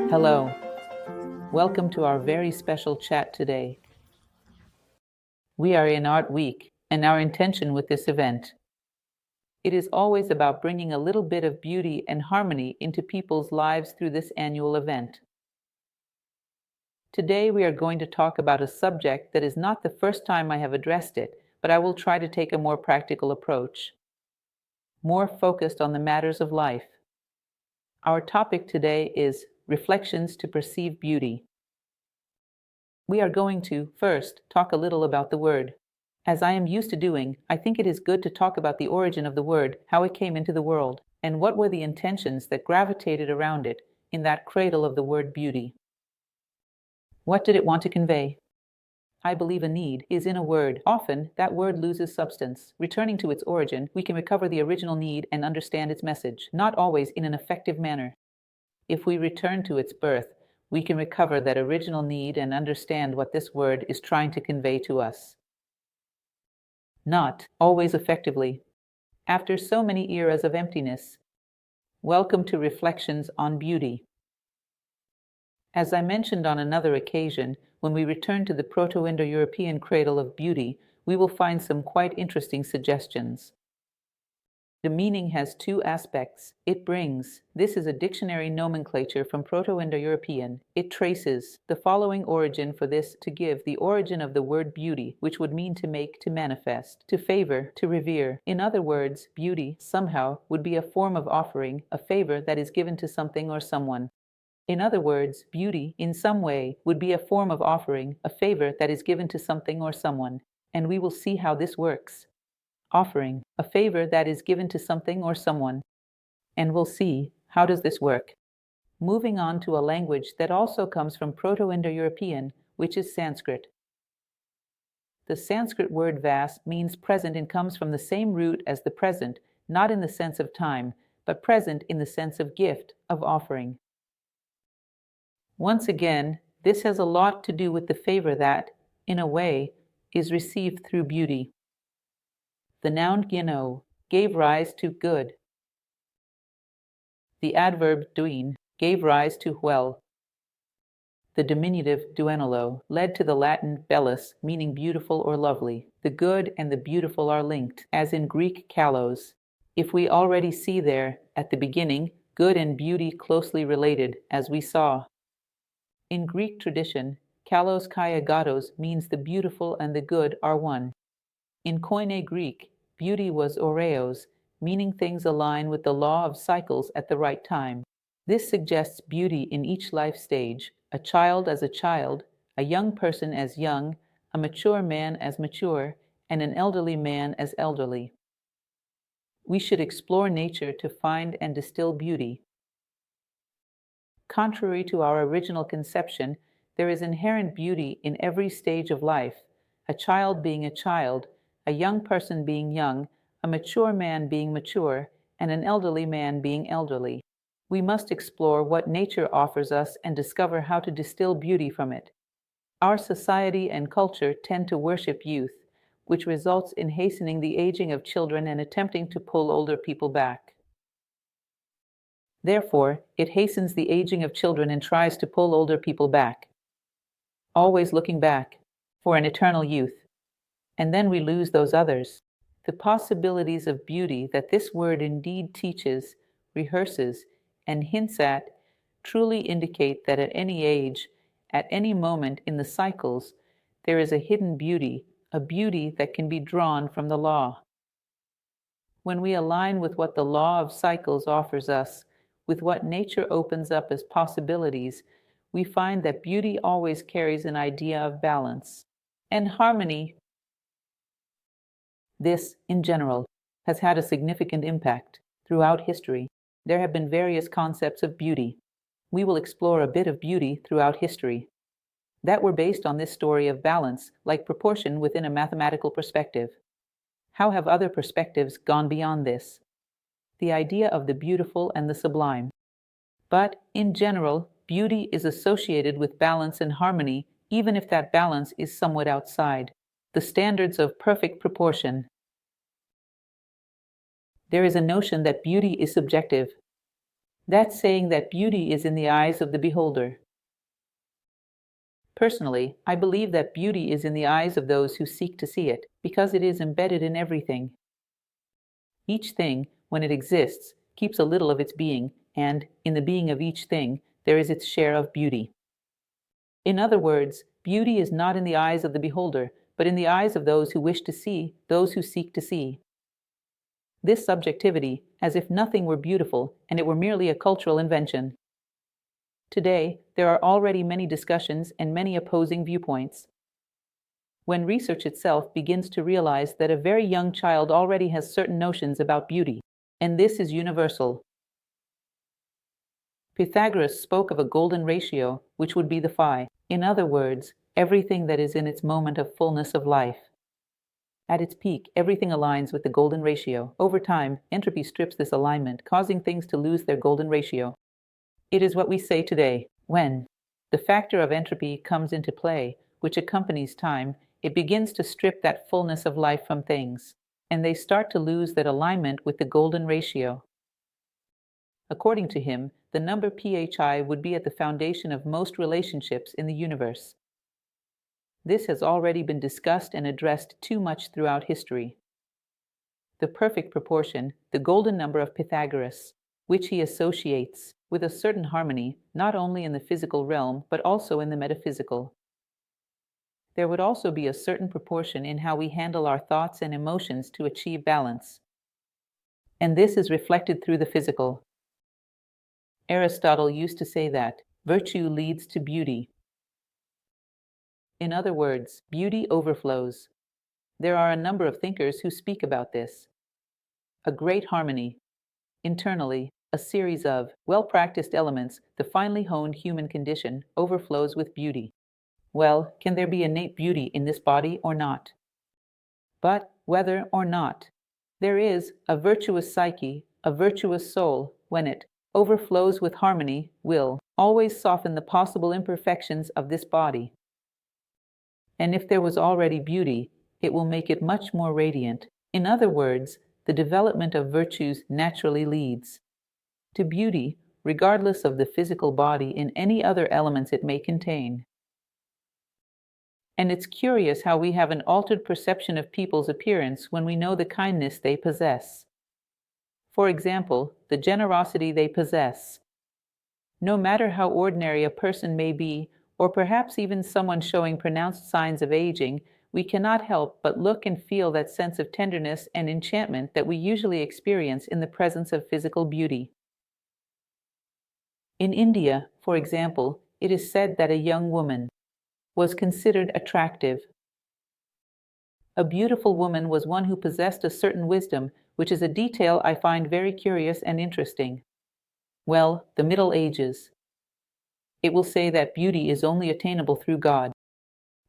Hello, welcome to our very special chat today. We are in Art Week, and our intention with this event. It is always about bringing a little bit of beauty and harmony into people's lives through this annual event. Today we are going to talk about a subject that is not the first time I have addressed it, but I will try to take a more practical approach, more focused on the matters of life. Our topic today is Reflections to Perceive Beauty. We are going to, first, talk a little about the word. As I am used to doing, I think it is good to talk about the origin of the word, how it came into the world, and what were the intentions that gravitated around it in that cradle of the word beauty. What did it want to convey? I believe a need is in a word. Often, that word loses substance. Returning to its origin, we can recover the original need and understand its message, not always in an effective manner. If we return to its birth, we can recover that original need and understand what this word is trying to convey to us. Not always effectively. After so many eras of emptiness, welcome to Reflections on Beauty. As I mentioned on another occasion, when we return to the Proto-Indo-European cradle of beauty, we will find some quite interesting suggestions. The meaning has two aspects. It brings, this is a dictionary nomenclature from Proto-Indo-European. It traces the following origin for this to give the origin of the word beauty, which would mean to make, to manifest, to favor, to revere. In other words, beauty, somehow, would be a form of offering, a favor that is given to something or someone. In other words, beauty, in some way, would be a form of offering, a favor that is given to something or someone. And we will see how this works. Offering, a favor that is given to something or someone. And we'll see, how does this work? Moving on to a language that also comes from Proto-Indo-European, which is Sanskrit. The Sanskrit word vas means present and comes from the same root as the present, not in the sense of time, but present in the sense of gift, of offering. Once again, this has a lot to do with the favor that, in a way, is received through beauty. The noun gino gave rise to good. The adverb duin gave rise to well. The diminutive duenolo led to the Latin bellus, meaning beautiful or lovely. The good and the beautiful are linked, as in Greek kalos. If we already see there, at the beginning, good and beauty closely related, as we saw. In Greek tradition, kalos kai agatos means the beautiful and the good are one. In Koine Greek, beauty was oreos, meaning things align with the law of cycles at the right time. This suggests beauty in each life stage, a child as a child, a young person as young, a mature man as mature, and an elderly man as elderly. We should explore nature to find and distill beauty. Contrary to our original conception, there is inherent beauty in every stage of life, a child being a child, a young person being young, a mature man being mature, and an elderly man being elderly. We must explore what nature offers us and discover how to distill beauty from it. Our society and culture tend to worship youth, which results in hastening the aging of children and attempting to pull older people back. Therefore, it hastens the aging of children and tries to pull older people back, always looking back for an eternal youth. And then we lose those others. The possibilities of beauty that this word indeed teaches, rehearses, and hints at truly indicate that at any age, at any moment in the cycles, there is a hidden beauty, a beauty that can be drawn from the law. When we align with what the law of cycles offers us, with what nature opens up as possibilities, we find that beauty always carries an idea of balance and harmony. This, in general, has had a significant impact throughout history. There have been various concepts of beauty. We will explore a bit of beauty throughout history that were based on this story of balance, like proportion within a mathematical perspective. How have other perspectives gone beyond this? The idea of the beautiful and the sublime. But, in general, beauty is associated with balance and harmony, even if that balance is somewhat outside the standards of perfect proportion. There is a notion that beauty is subjective. That's saying that beauty is in the eyes of the beholder. Personally, I believe that beauty is in the eyes of those who seek to see it, because it is embedded in everything. Each thing, when it exists, keeps a little of its being, and, in the being of each thing, there is its share of beauty. In other words, beauty is not in the eyes of the beholder, but in the eyes of those who wish to see, those who seek to see. This subjectivity, as if nothing were beautiful and it were merely a cultural invention. Today, there are already many discussions and many opposing viewpoints. When research itself begins to realize that a very young child already has certain notions about beauty, and this is universal. Pythagoras spoke of a golden ratio, which would be the phi. In other words, everything that is in its moment of fullness of life. At its peak, everything aligns with the golden ratio. Over time, entropy strips this alignment, causing things to lose their golden ratio. It is what we say today, when the factor of entropy comes into play, which accompanies time, it begins to strip that fullness of life from things, and they start to lose that alignment with the golden ratio. According to him, the number phi would be at the foundation of most relationships in the universe. This has already been discussed and addressed too much throughout history. The perfect proportion, the golden number of Pythagoras, which he associates with a certain harmony, not only in the physical realm, but also in the metaphysical. There would also be a certain proportion in how we handle our thoughts and emotions to achieve balance. And this is reflected through the physical. Aristotle used to say that virtue leads to beauty. In other words, beauty overflows. There are a number of thinkers who speak about this. A great harmony. Internally, a series of well-practiced elements, the finely honed human condition, overflows with beauty. Well, can there be innate beauty in this body or not? But, whether or not, there is a virtuous psyche, a virtuous soul, when it overflows with harmony, will always soften the possible imperfections of this body. And if there was already beauty, it will make it much more radiant. In other words, the development of virtues naturally leads to beauty, regardless of the physical body in any other elements it may contain. And it's curious how we have an altered perception of people's appearance when we know the kindness they possess. For example, the generosity they possess. No matter how ordinary a person may be, or perhaps even someone showing pronounced signs of aging, we cannot help but look and feel that sense of tenderness and enchantment that we usually experience in the presence of physical beauty. In India, for example, it is said that a young woman was considered attractive. A beautiful woman was one who possessed a certain wisdom, which is a detail I find very curious and interesting. Well, the Middle Ages. It will say that beauty is only attainable through God.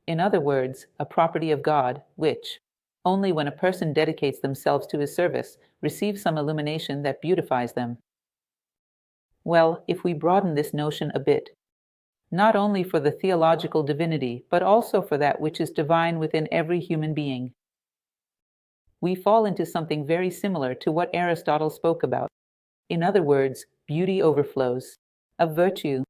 In other words, a property of God, which, only when a person dedicates themselves to his service, receives some illumination that beautifies them. Well, if we broaden this notion a bit, not only for the theological divinity, but also for that which is divine within every human being, we fall into something very similar to what Aristotle spoke about. In other words, beauty overflows, of virtue.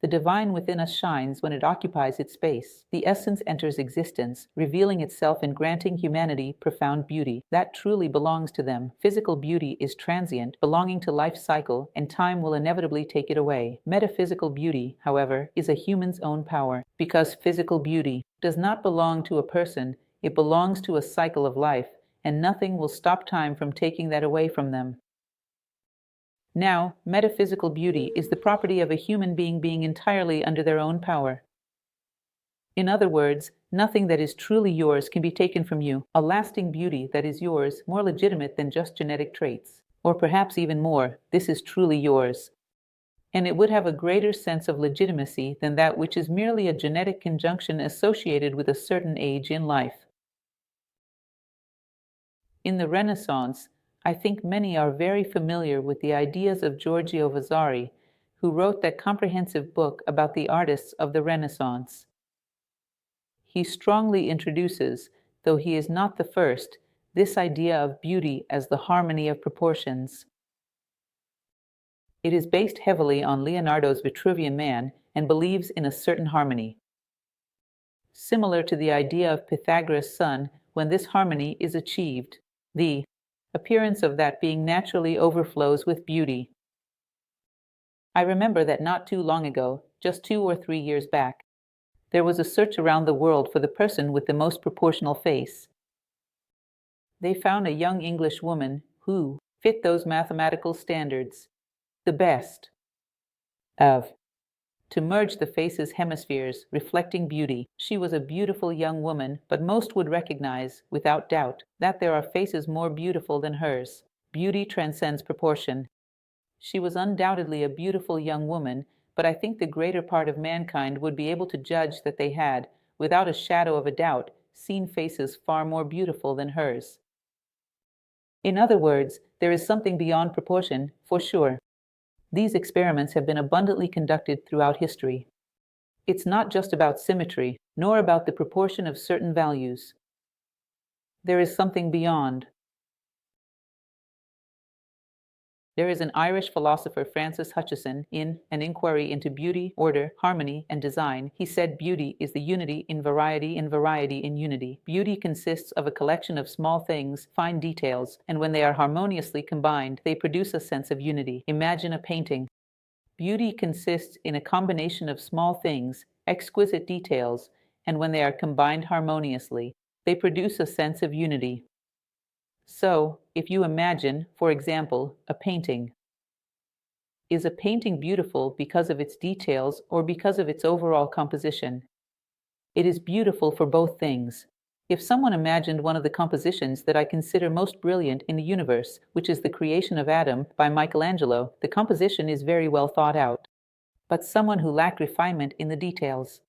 The divine within us shines when it occupies its space. The essence enters existence, revealing itself and granting humanity profound beauty that truly belongs to them. Physical beauty is transient, belonging to life's cycle, and time will inevitably take it away. Metaphysical beauty, however, is a human's own power, because physical beauty does not belong to a person, it belongs to a cycle of life, and nothing will stop time from taking that away from them. Now, metaphysical beauty is the property of a human being entirely under their own power. In other words, nothing that is truly yours can be taken from you. A lasting beauty that is yours, more legitimate than just genetic traits. Or perhaps even more, this is truly yours. And it would have a greater sense of legitimacy than that which is merely a genetic conjunction associated with a certain age in life. In the Renaissance, I think many are very familiar with the ideas of Giorgio Vasari, who wrote that comprehensive book about the artists of the Renaissance. He strongly introduces, though he is not the first, this idea of beauty as the harmony of proportions. It is based heavily on Leonardo's Vitruvian Man and believes in a certain harmony. Similar to the idea of Pythagoras' sun, when this harmony is achieved, the appearance of that being naturally overflows with beauty. I remember that not too long ago, just 2 or 3 years back, there was a search around the world for the person with the most proportional face. They found a young English woman who fit those mathematical standards, the best of, to merge the face's hemispheres, reflecting beauty. She was a beautiful young woman, but most would recognize, without doubt, that there are faces more beautiful than hers. Beauty transcends proportion. She was undoubtedly a beautiful young woman, but I think the greater part of mankind would be able to judge that they had, without a shadow of a doubt, seen faces far more beautiful than hers. In other words, there is something beyond proportion, for sure. These experiments have been abundantly conducted throughout history. It's not just about symmetry, nor about the proportion of certain values. There is something beyond. There is an Irish philosopher, Francis Hutcheson, in An Inquiry into Beauty, Order, Harmony, and Design. He said beauty is the unity in variety in unity. Beauty consists of a collection of small things, fine details, and when they are harmoniously combined, they produce a sense of unity. Imagine a painting. Beauty consists in a combination of small things, exquisite details, and when they are combined harmoniously, they produce a sense of unity. So, if you imagine, for example, a painting. Is a painting beautiful because of its details or because of its overall composition? It is beautiful for both things. If someone imagined one of the compositions that I consider most brilliant in the universe, which is the creation of Adam by Michelangelo, the composition is very well thought out. But someone who lacked refinement in the details.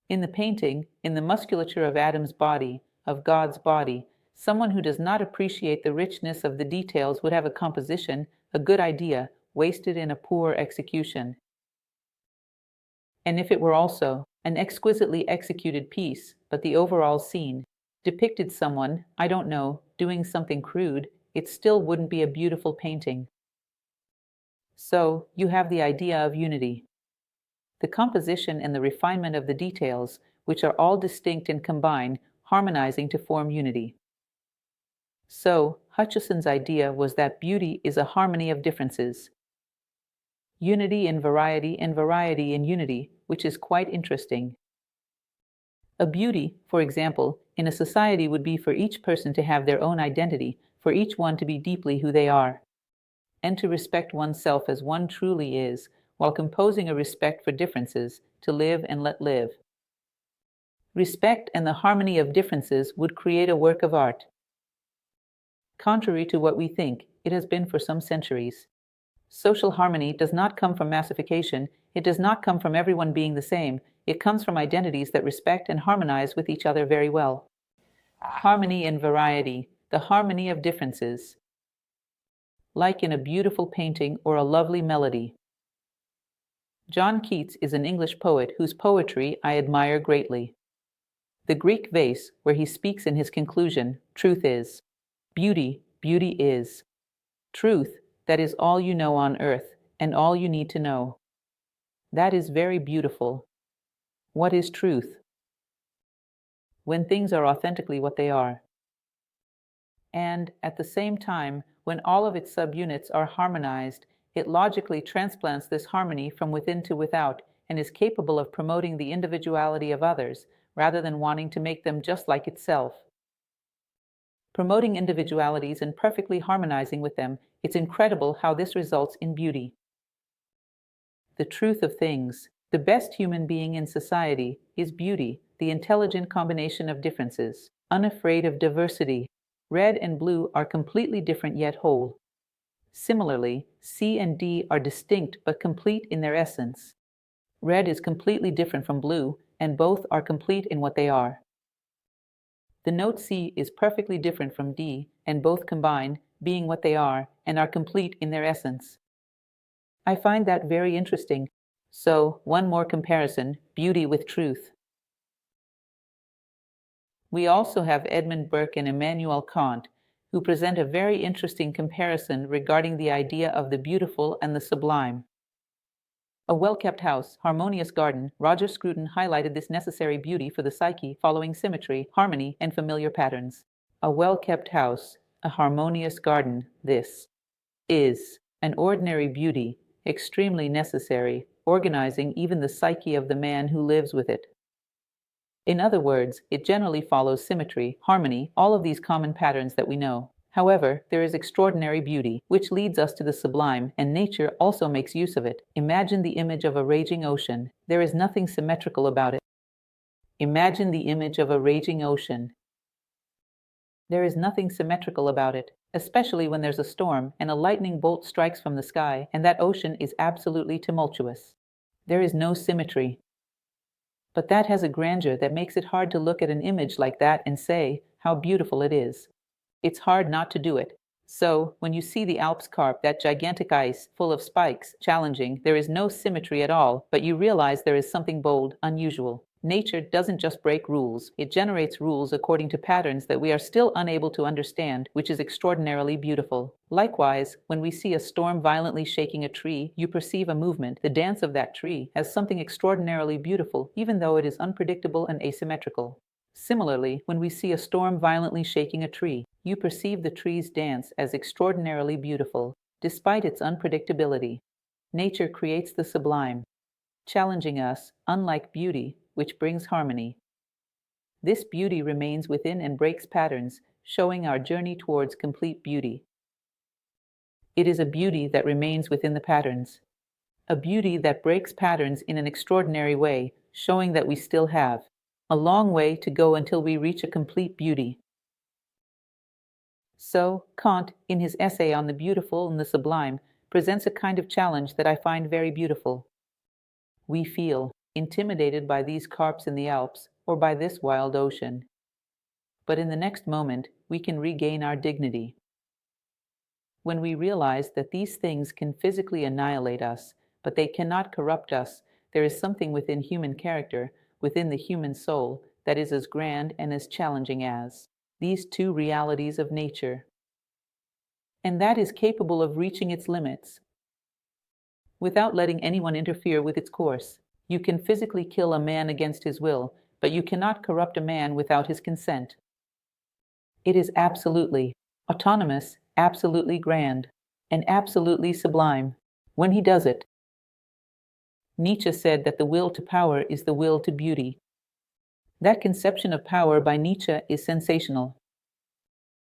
In the painting, in the musculature of Adam's body, of God's body, someone who does not appreciate the richness of the details would have a composition, a good idea, wasted in a poor execution. And if it were also an exquisitely executed piece, but the overall scene depicted someone, I don't know, doing something crude, it still wouldn't be a beautiful painting. So, you have the idea of unity. The composition and the refinement of the details, which are all distinct and combined, harmonizing to form unity. So, Hutcheson's idea was that beauty is a harmony of differences. Unity in variety and variety in unity, which is quite interesting. A beauty, for example, in a society would be for each person to have their own identity, for each one to be deeply who they are, and to respect oneself as one truly is, while composing a respect for differences, to live and let live. Respect and the harmony of differences would create a work of art. Contrary to what we think, it has been for some centuries. Social harmony does not come from massification, it does not come from everyone being the same, it comes from identities that respect and harmonize with each other very well. Harmony and variety, the harmony of differences. Like in a beautiful painting or a lovely melody. John Keats is an English poet whose poetry I admire greatly. The Greek vase, where he speaks in his conclusion, truth is. Beauty, beauty is. Truth, that is all you know on earth, and all you need to know. That is very beautiful. What is truth? When things are authentically what they are. And, at the same time, when all of its subunits are harmonized, it logically transplants this harmony from within to without, and is capable of promoting the individuality of others, rather than wanting to make them just like itself. Promoting individualities and perfectly harmonizing with them, it's incredible how this results in beauty. The truth of things, the best human being in society, is beauty, the intelligent combination of differences, unafraid of diversity. Red and blue are completely different yet whole. Similarly, C and D are distinct but complete in their essence. Red is completely different from blue, and both are complete in what they are. The note C is perfectly different from D, and both combine, being what they are, and are complete in their essence. I find that very interesting. So, one more comparison, beauty with truth. We also have Edmund Burke and Immanuel Kant, who present a very interesting comparison regarding the idea of the beautiful and the sublime. A well-kept house, harmonious garden. Roger Scruton highlighted this necessary beauty for the psyche following symmetry, harmony, and familiar patterns. A well-kept house, a harmonious garden. This is an ordinary beauty, extremely necessary, organizing even the psyche of the man who lives with it. In other words, it generally follows symmetry, harmony, all of these common patterns that we know. However, there is extraordinary beauty, which leads us to the sublime, and nature also makes use of it. Imagine the image of a raging ocean. There is nothing symmetrical about it. Imagine the image of a raging ocean. There is nothing symmetrical about it, especially when there's a storm and a lightning bolt strikes from the sky, and that ocean is absolutely tumultuous. There is no symmetry. But that has a grandeur that makes it hard to look at an image like that and say how beautiful it is. It's hard not to do it. So, when you see the Alps carp, that gigantic ice, full of spikes, challenging, there is no symmetry at all, but you realize there is something bold, unusual. Nature doesn't just break rules, it generates rules according to patterns that we are still unable to understand, which is extraordinarily beautiful. Likewise, when we see a storm violently shaking a tree, you perceive a movement, the dance of that tree, as something extraordinarily beautiful, even though it is unpredictable and asymmetrical. Similarly, when we see a storm violently shaking a tree, you perceive the tree's dance as extraordinarily beautiful, despite its unpredictability. Nature creates the sublime, challenging us, unlike beauty, which brings harmony. This beauty remains within and breaks patterns, showing our journey towards complete beauty. It is a beauty that remains within the patterns, a beauty that breaks patterns in an extraordinary way, showing that we still have a long way to go until we reach a complete beauty. So, Kant, in his essay on the beautiful and the sublime, presents a kind of challenge that I find very beautiful. We feel intimidated by these carps in the Alps or by this wild ocean. But in the next moment, we can regain our dignity. When we realize that these things can physically annihilate us, but they cannot corrupt us, there is something within human character, within the human soul, that is as grand and as challenging as these two realities of nature. And that is capable of reaching its limits without letting anyone interfere with its course. You can physically kill a man against his will, but you cannot corrupt a man without his consent. It is absolutely autonomous, absolutely grand, and absolutely sublime when he does it. Nietzsche said that the will to power is the will to beauty. That conception of power by Nietzsche is sensational.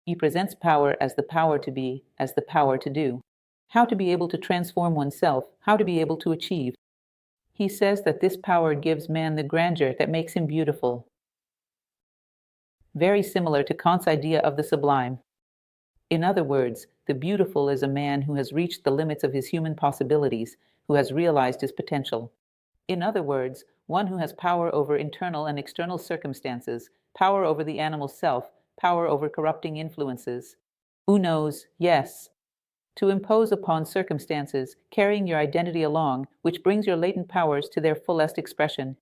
He presents power as the power to be, as the power to do. How to be able to transform oneself, how to be able to achieve. He says that this power gives man the grandeur that makes him beautiful. Very similar to Kant's idea of the sublime. In other words, the beautiful is a man who has reached the limits of his human possibilities, who has realized his potential. In other words, one who has power over internal and external circumstances, power over the animal self, power over corrupting influences. Who knows, yes, to impose upon circumstances, carrying your identity along, which brings your latent powers to their fullest expression.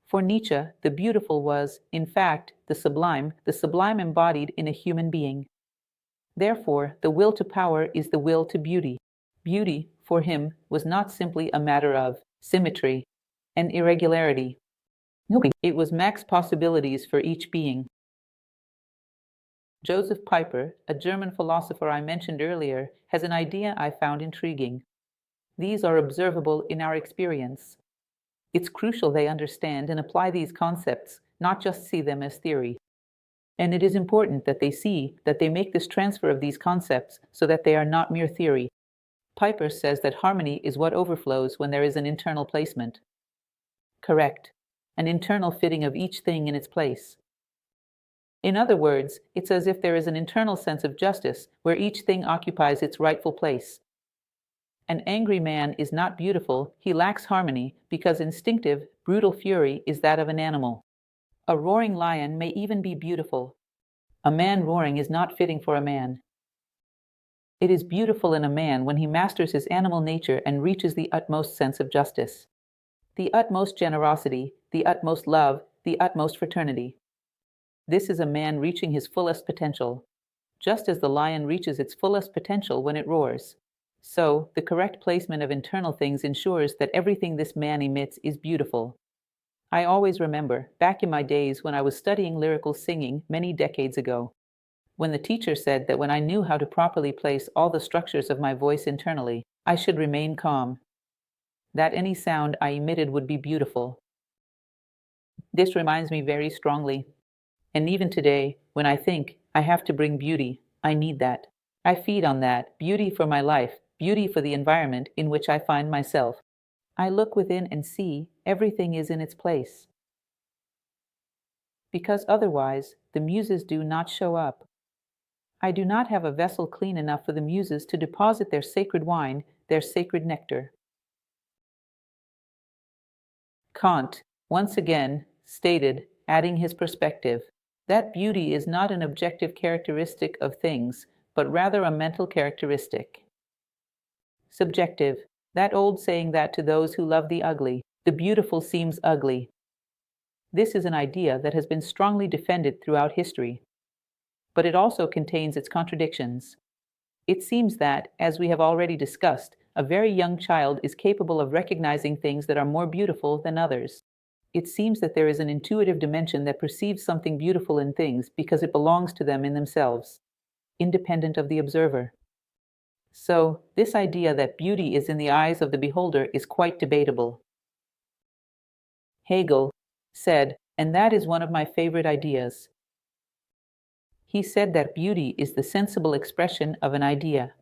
For Nietzsche, the beautiful was, in fact, the sublime embodied in a human being. Therefore, the will to power is the will to beauty. Beauty, for him, was not simply a matter of symmetry and irregularity. It was max possibilities for each being. Joseph Pieper, a German philosopher I mentioned earlier, has an idea I found intriguing. These are observable in our experience. It's crucial they understand and apply these concepts, not just see them as theory. And it is important that they make this transfer of these concepts so that they are not mere theory. Pieper says that harmony is what overflows when there is an internal placement. Correct. An internal fitting of each thing in its place. In other words, it's as if there is an internal sense of justice where each thing occupies its rightful place. An angry man is not beautiful, he lacks harmony, because instinctive, brutal fury is that of an animal. A roaring lion may even be beautiful. A man roaring is not fitting for a man. It is beautiful in a man when he masters his animal nature and reaches the utmost sense of justice, the utmost generosity, the utmost love, the utmost fraternity. This is a man reaching his fullest potential. just as the lion reaches its fullest potential when it roars. So, the correct placement of internal things ensures that everything this man emits is beautiful. I always remember, back in my days when I was studying lyrical singing many decades ago, when the teacher said that when I knew how to properly place all the structures of my voice internally, I should remain calm, that any sound I emitted would be beautiful. This reminds me very strongly. And even today, when I think I have to bring beauty, I need that. I feed on that beauty for my life, beauty for the environment in which I find myself. I look within and see everything is in its place. Because otherwise, the muses do not show up. I do not have a vessel clean enough for the muses to deposit their sacred wine, their sacred nectar. Kant, once again, stated, adding his perspective, that beauty is not an objective characteristic of things, but rather a mental characteristic. Subjective, that old saying that to those who love the ugly, the beautiful seems ugly. This is an idea that has been strongly defended throughout history, but it also contains its contradictions. It seems that, as we have already discussed, a very young child is capable of recognizing things that are more beautiful than others. It seems that there is an intuitive dimension that perceives something beautiful in things because it belongs to them in themselves, independent of the observer. So, this idea that beauty is in the eyes of the beholder is quite debatable. Hegel said, and that is one of my favorite ideas. He said that beauty is the sensible expression of an idea.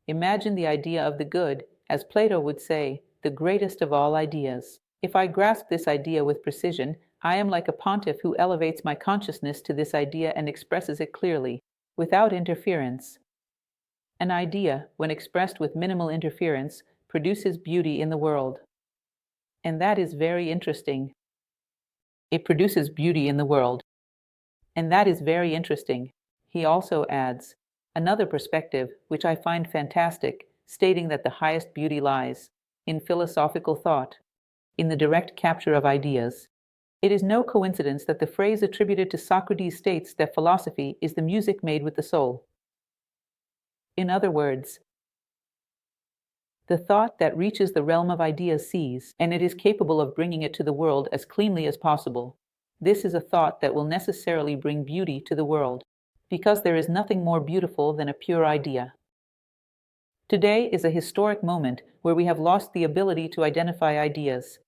Imagine the idea of the good, as Plato would say, the greatest of all ideas. If I grasp this idea with precision, I am like a pontiff who elevates my consciousness to this idea and expresses it clearly, without interference. An idea, when expressed with minimal interference, produces beauty in the world. And that is very interesting. It produces beauty in the world. And that is very interesting. He also adds another perspective, which I find fantastic, stating that the highest beauty lies in philosophical thought, in the direct capture of ideas. It is no coincidence that the phrase attributed to Socrates states that philosophy is the music made with the soul. In other words, the thought that reaches the realm of ideas sees, and it is capable of bringing it to the world as cleanly as possible. This is a thought that will necessarily bring beauty to the world, because there is nothing more beautiful than a pure idea. Today is a historic moment where we have lost the ability to identify ideas.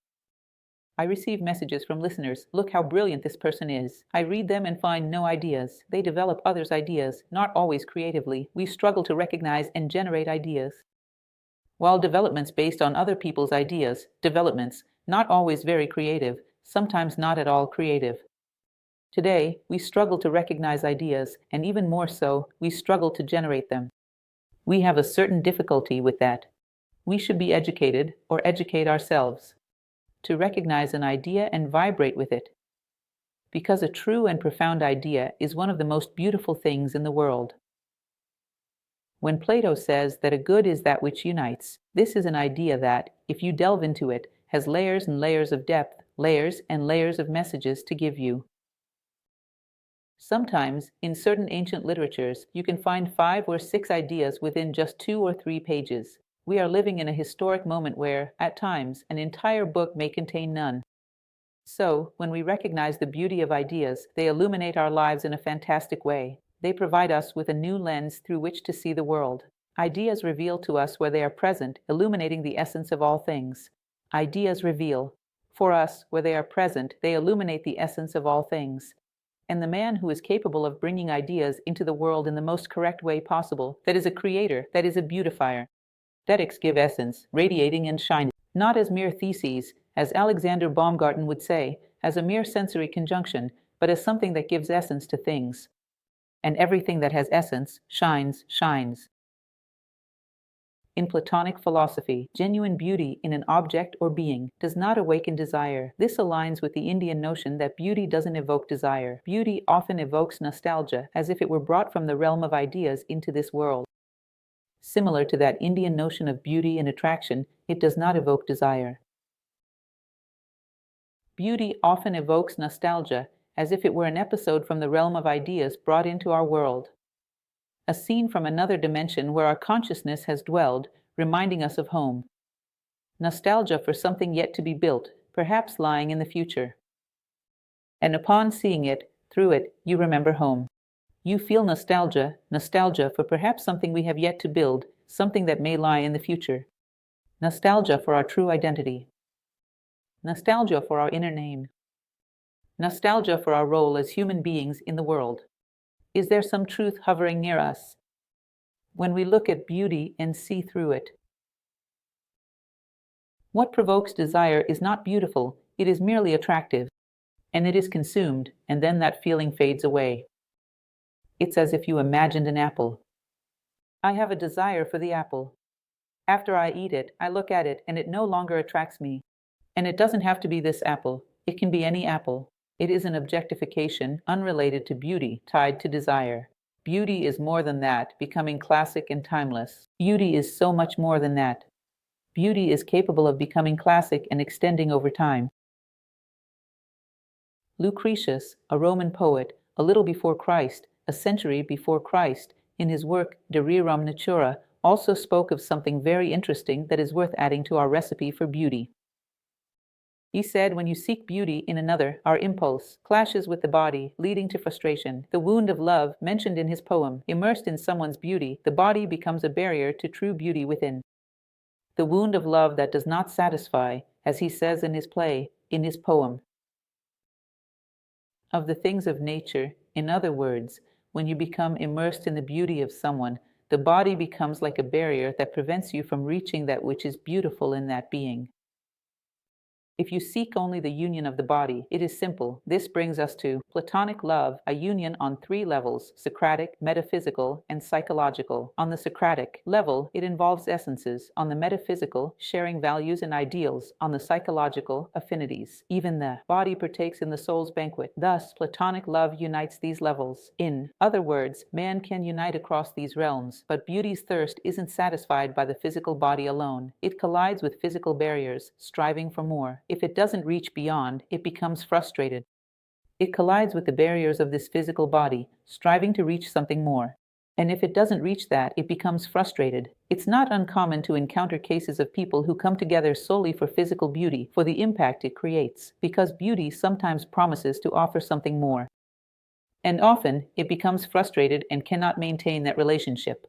I receive messages from listeners, look how brilliant this person is. I read them and find no ideas. They develop others' ideas, not always creatively. We struggle to recognize and generate ideas. While developments based on other people's ideas, developments, not always very creative, sometimes not at all creative. Today, we struggle to recognize ideas, and even more so, we struggle to generate them. We have a certain difficulty with that. We should be educated, or educate ourselves, to recognize an idea and vibrate with it. Because a true and profound idea is one of the most beautiful things in the world. When Plato says that a good is that which unites, this is an idea that, if you delve into it, has layers and layers of depth, layers and layers of messages to give you. Sometimes, in certain ancient literatures, you can find 5 or 6 ideas within just 2 or 3 pages. We are living in a historic moment where, at times, an entire book may contain none. So, when we recognize the beauty of ideas, they illuminate our lives in a fantastic way. They provide us with a new lens through which to see the world. Ideas reveal to us where they are present, illuminating the essence of all things. Ideas reveal. For us, where they are present, they illuminate the essence of all things. And the man who is capable of bringing ideas into the world in the most correct way possible, that is a creator, that is a beautifier. Aesthetics give essence, radiating and shining, not as mere theses, as Alexander Baumgarten would say, as a mere sensory conjunction, but as something that gives essence to things. And everything that has essence shines, shines. In Platonic philosophy, genuine beauty in an object or being does not awaken desire. This aligns with the Indian notion that beauty doesn't evoke desire. Beauty often evokes nostalgia, as if it were brought from the realm of ideas into this world. Similar to that Indian notion of beauty and attraction, it does not evoke desire. Beauty often evokes nostalgia, as if it were an episode from the realm of ideas brought into our world. a scene from another dimension where our consciousness has dwelled, reminding us of home. Nostalgia for something yet to be built, perhaps lying in the future. And upon seeing it, through it, you remember home. You feel nostalgia for perhaps something we have yet to build, something that may lie in the future. Nostalgia for our true identity. Nostalgia for our inner name. Nostalgia for our role as human beings in the world. Is there some truth hovering near us? When we look at beauty and see through it. What provokes desire is not beautiful, it is merely attractive. And it is consumed, and then that feeling fades away. It's as if you imagined an apple. I have a desire for the apple. After I eat it, I look at it, and it no longer attracts me. And it doesn't have to be this apple. It can be any apple. It is an objectification unrelated to beauty, tied to desire. Beauty is more than that, becoming classic and timeless. Beauty is so much more than that. Beauty is capable of becoming classic and extending over time. Lucretius, a Roman poet, a little before Christ, a century before Christ, in his work De Rerum Natura, also spoke of something very interesting that is worth adding to our recipe for beauty. He said, when you seek beauty in another, our impulse clashes with the body, leading to frustration. The wound of love, mentioned in his poem, immersed in someone's beauty, the body becomes a barrier to true beauty within. The wound of love that does not satisfy, as he says in his play, in his poem. Of the things of nature, in other words, when you become immersed in the beauty of someone, the body becomes like a barrier that prevents you from reaching that which is beautiful in that being. If you seek only the union of the body, it is simple. This brings us to Platonic love, a union on 3 levels: Socratic, metaphysical, and psychological. On the Socratic level, it involves essences. On the metaphysical, sharing values and ideals. On the psychological, affinities. Even the body partakes in the soul's banquet. Thus, Platonic love unites these levels. In other words, man can unite across these realms, but beauty's thirst isn't satisfied by the physical body alone. It collides with physical barriers, striving for more. If it doesn't reach beyond, it becomes frustrated. It collides with the barriers of this physical body, striving to reach something more. And if it doesn't reach that, it becomes frustrated. It's not uncommon to encounter cases of people who come together solely for physical beauty, for the impact it creates, because beauty sometimes promises to offer something more. And often, it becomes frustrated and cannot maintain that relationship.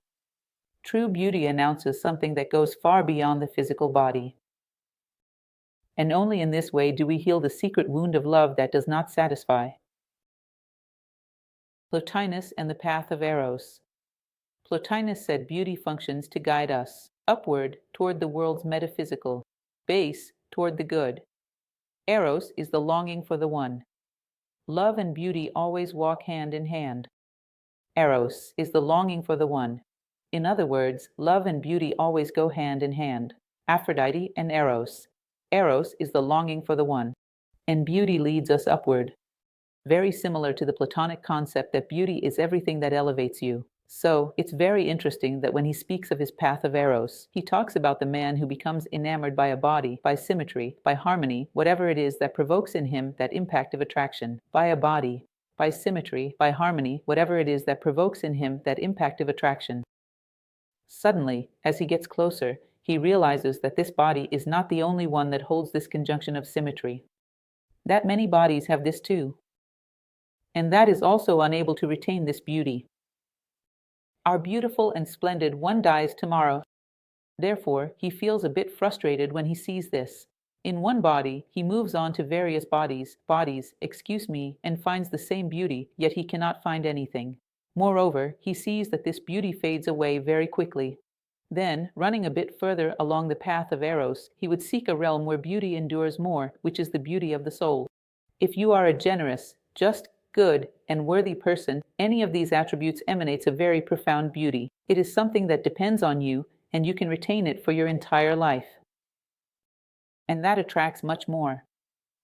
True beauty announces something that goes far beyond the physical body. And only in this way do we heal the secret wound of love that does not satisfy. Plotinus and the path of Eros. Plotinus said beauty functions to guide us upward toward the world's metaphysical, base toward the good. Eros is the longing for the one. Love and beauty always walk hand in hand. Eros is the longing for the one. In other words, love and beauty always go hand in hand. Aphrodite and Eros. Eros is the longing for the one, and beauty leads us upward. Very similar to the Platonic concept that beauty is everything that elevates you. So, it's very interesting that when he speaks of his path of Eros, he talks about the man who becomes enamored by a body, by symmetry, by harmony, whatever it is that provokes in him that impact of attraction. By a body, by symmetry, by harmony, whatever it is that provokes in him that impact of attraction. Suddenly, as he gets closer, he realizes that this body is not the only one that holds this conjunction of symmetry. That many bodies have this too. And that is also unable to retain this beauty. Our beautiful and splendid one dies tomorrow. Therefore, he feels a bit frustrated when he sees this. In one body, he moves on to various bodies, and finds the same beauty, yet he cannot find anything. Moreover, he sees that this beauty fades away very quickly. Then, running a bit further along the path of Eros, he would seek a realm where beauty endures more, which is the beauty of the soul. If you are a generous, just, good, and worthy person, any of these attributes emanates a very profound beauty. It is something that depends on you, and you can retain it for your entire life. And that attracts much more.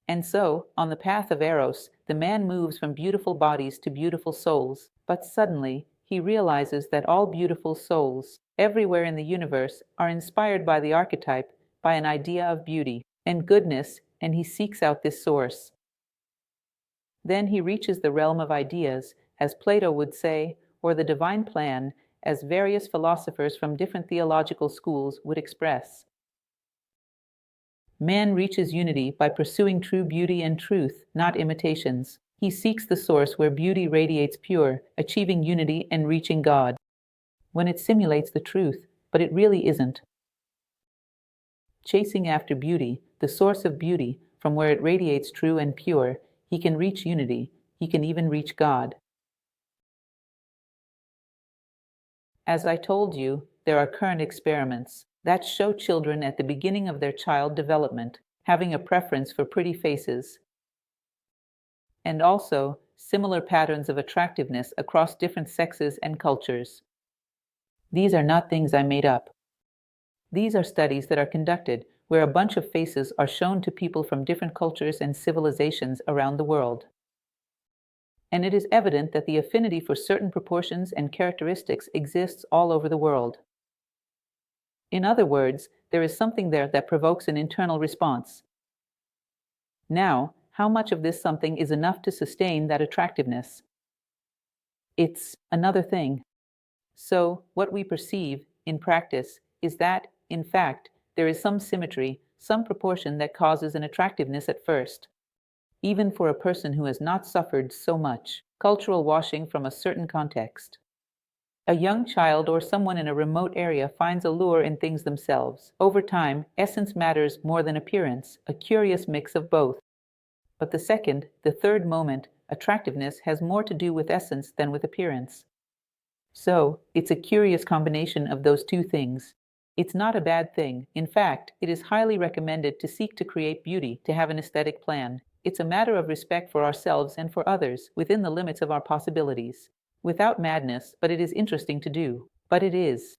And so, on the path of Eros, the man moves from beautiful bodies to beautiful souls, but suddenly, he realizes that all beautiful souls, everywhere in the universe, are inspired by the archetype, by an idea of beauty and goodness, and he seeks out this source. Then he reaches the realm of ideas, as Plato would say, or the divine plan, as various philosophers from different theological schools would express. Man reaches unity by pursuing true beauty and truth, not imitations. He seeks the source where beauty radiates pure, achieving unity and reaching God. When it simulates the truth, but it really isn't. Chasing after beauty, the source of beauty, from where it radiates true and pure, he can reach unity, he can even reach God. As I told you, there are current experiments that show children at the beginning of their child development having a preference for pretty faces, and also similar patterns of attractiveness across different sexes and cultures. These are not things I made up. These are studies that are conducted where a bunch of faces are shown to people from different cultures and civilizations around the world. And it is evident that the affinity for certain proportions and characteristics exists all over the world. In other words, there is something there that provokes an internal response. Now, how much of this something is enough to sustain that attractiveness? It's another thing. So, what we perceive, in practice, is that, in fact, there is some symmetry, some proportion that causes an attractiveness at first. Even for a person who has not suffered so much cultural washing from a certain context. A young child or someone in a remote area finds a lure in things themselves. Over time, essence matters more than appearance, a curious mix of both. But the third moment, attractiveness has more to do with essence than with appearance. So, it's a curious combination of those two things. It's not a bad thing. In fact, it is highly recommended to seek to create beauty, to have an aesthetic plan. It's a matter of respect for ourselves and for others, within the limits of our possibilities. Without madness, but it is interesting to do. But it is.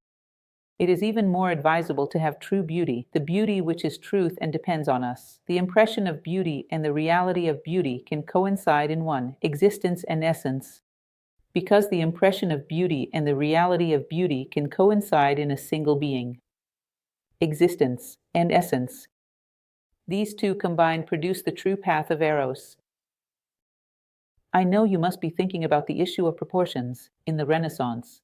It is even more advisable to have true beauty, the beauty which is truth and depends on us. The impression of beauty and the reality of beauty can coincide in one, existence and essence. Because the impression of beauty and the reality of beauty can coincide in a single being. Existence and essence. These two combined produce the true path of eros. I know you must be thinking about the issue of proportions. In the Renaissance,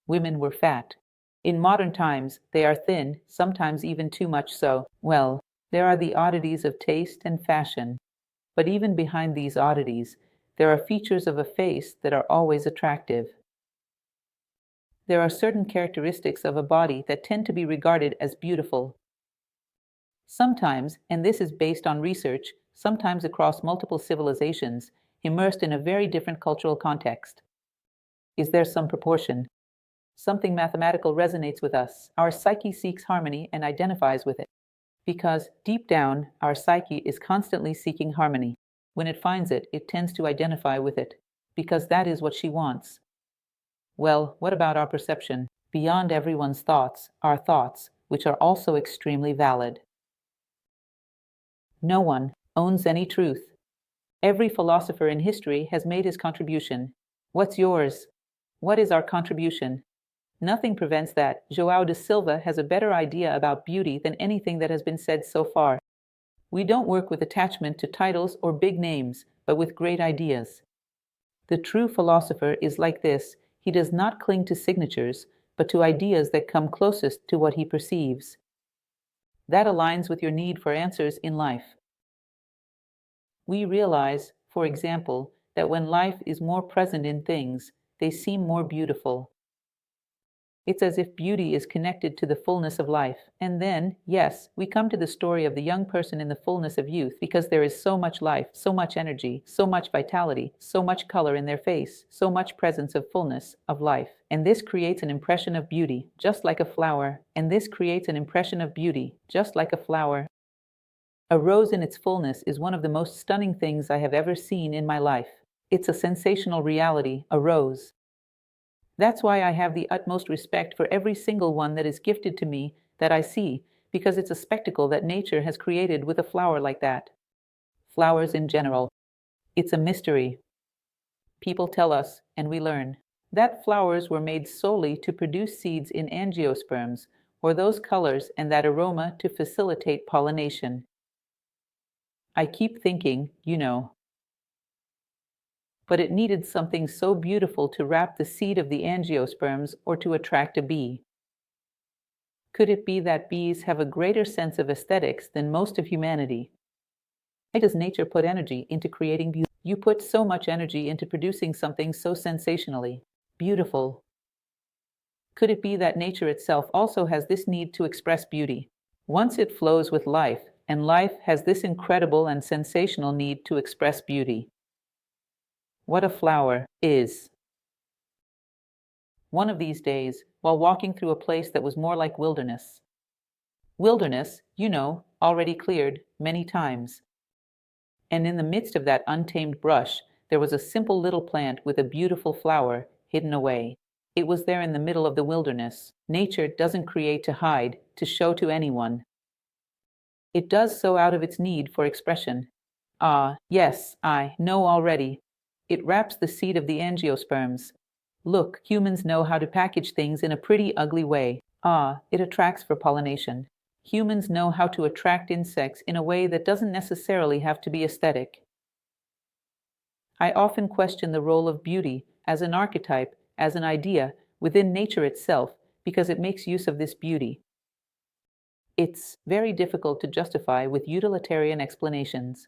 women were fat. In modern times, they are thin, sometimes even too much so. Well, there are the oddities of taste and fashion. But even behind these oddities, there are features of a face that are always attractive. There are certain characteristics of a body that tend to be regarded as beautiful. Sometimes, and this is based on research, sometimes across multiple civilizations, immersed in a very different cultural context. Is there some proportion? Something mathematical resonates with us. Our psyche seeks harmony and identifies with it. Because, deep down, our psyche is constantly seeking harmony. When it finds it, it tends to identify with it. Because that is what she wants. Well, what about our perception? Beyond everyone's thoughts, our thoughts, which are also extremely valid. No one owns any truth. Every philosopher in history has made his contribution. What's yours? What is our contribution? Nothing prevents that. João de Silva has a better idea about beauty than anything that has been said so far. We don't work with attachment to titles or big names, but with great ideas. The true philosopher is like this. He does not cling to signatures, but to ideas that come closest to what he perceives. That aligns with your need for answers in life. We realize, for example, that when life is more present in things, they seem more beautiful. It's as if beauty is connected to the fullness of life. And then, yes, we come to the story of the young person in the fullness of youth because there is so much life, so much energy, so much vitality, so much color in their face, so much presence of fullness, of life. And this creates an impression of beauty, just like a flower. And this creates an impression of beauty, just like a flower. A rose in its fullness is one of the most stunning things I have ever seen in my life. It's a sensational reality, a rose. That's why I have the utmost respect for every single one that is gifted to me that I see, because it's a spectacle that nature has created with a flower like that. Flowers in general. It's a mystery. People tell us, and we learn, that flowers were made solely to produce seeds in angiosperms, or those colors and that aroma to facilitate pollination. I keep thinking, but it needed something so beautiful to wrap the seed of the angiosperms or to attract a bee. Could it be that bees have a greater sense of aesthetics than most of humanity? Why does nature put energy into creating beauty? You put so much energy into producing something so sensationally beautiful. Could it be that nature itself also has this need to express beauty? Once it flows with life, and life has this incredible and sensational need to express beauty. What a flower is. One of these days, while walking through a place that was more like wilderness. Wilderness, already cleared many times. And in the midst of that untamed brush, there was a simple little plant with a beautiful flower hidden away. It was there in the middle of the wilderness. Nature doesn't create to hide, to show to anyone. It does so out of its need for expression. Ah, yes, I know already. It wraps the seed of the angiosperms. Look, humans know how to package things in a pretty ugly way. Ah, it attracts for pollination. Humans know how to attract insects in a way that doesn't necessarily have to be aesthetic. I often question the role of beauty as an archetype, as an idea, within nature itself, because it makes use of this beauty. It's very difficult to justify with utilitarian explanations.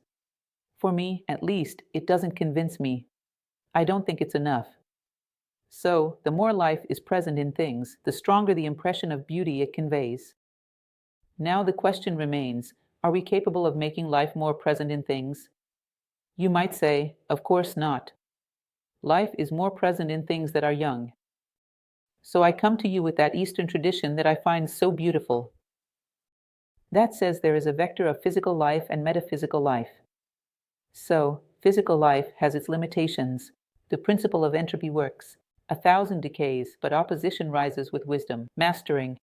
For me, at least, it doesn't convince me. I don't think it's enough. So, the more life is present in things, the stronger the impression of beauty it conveys. Now the question remains, are we capable of making life more present in things? You might say, of course not. Life is more present in things that are young. So I come to you with that Eastern tradition that I find so beautiful. That says there is a vector of physical life and metaphysical life. So, physical life has its limitations. The principle of entropy works. 1,000 decays, but opposition rises with wisdom, mastering.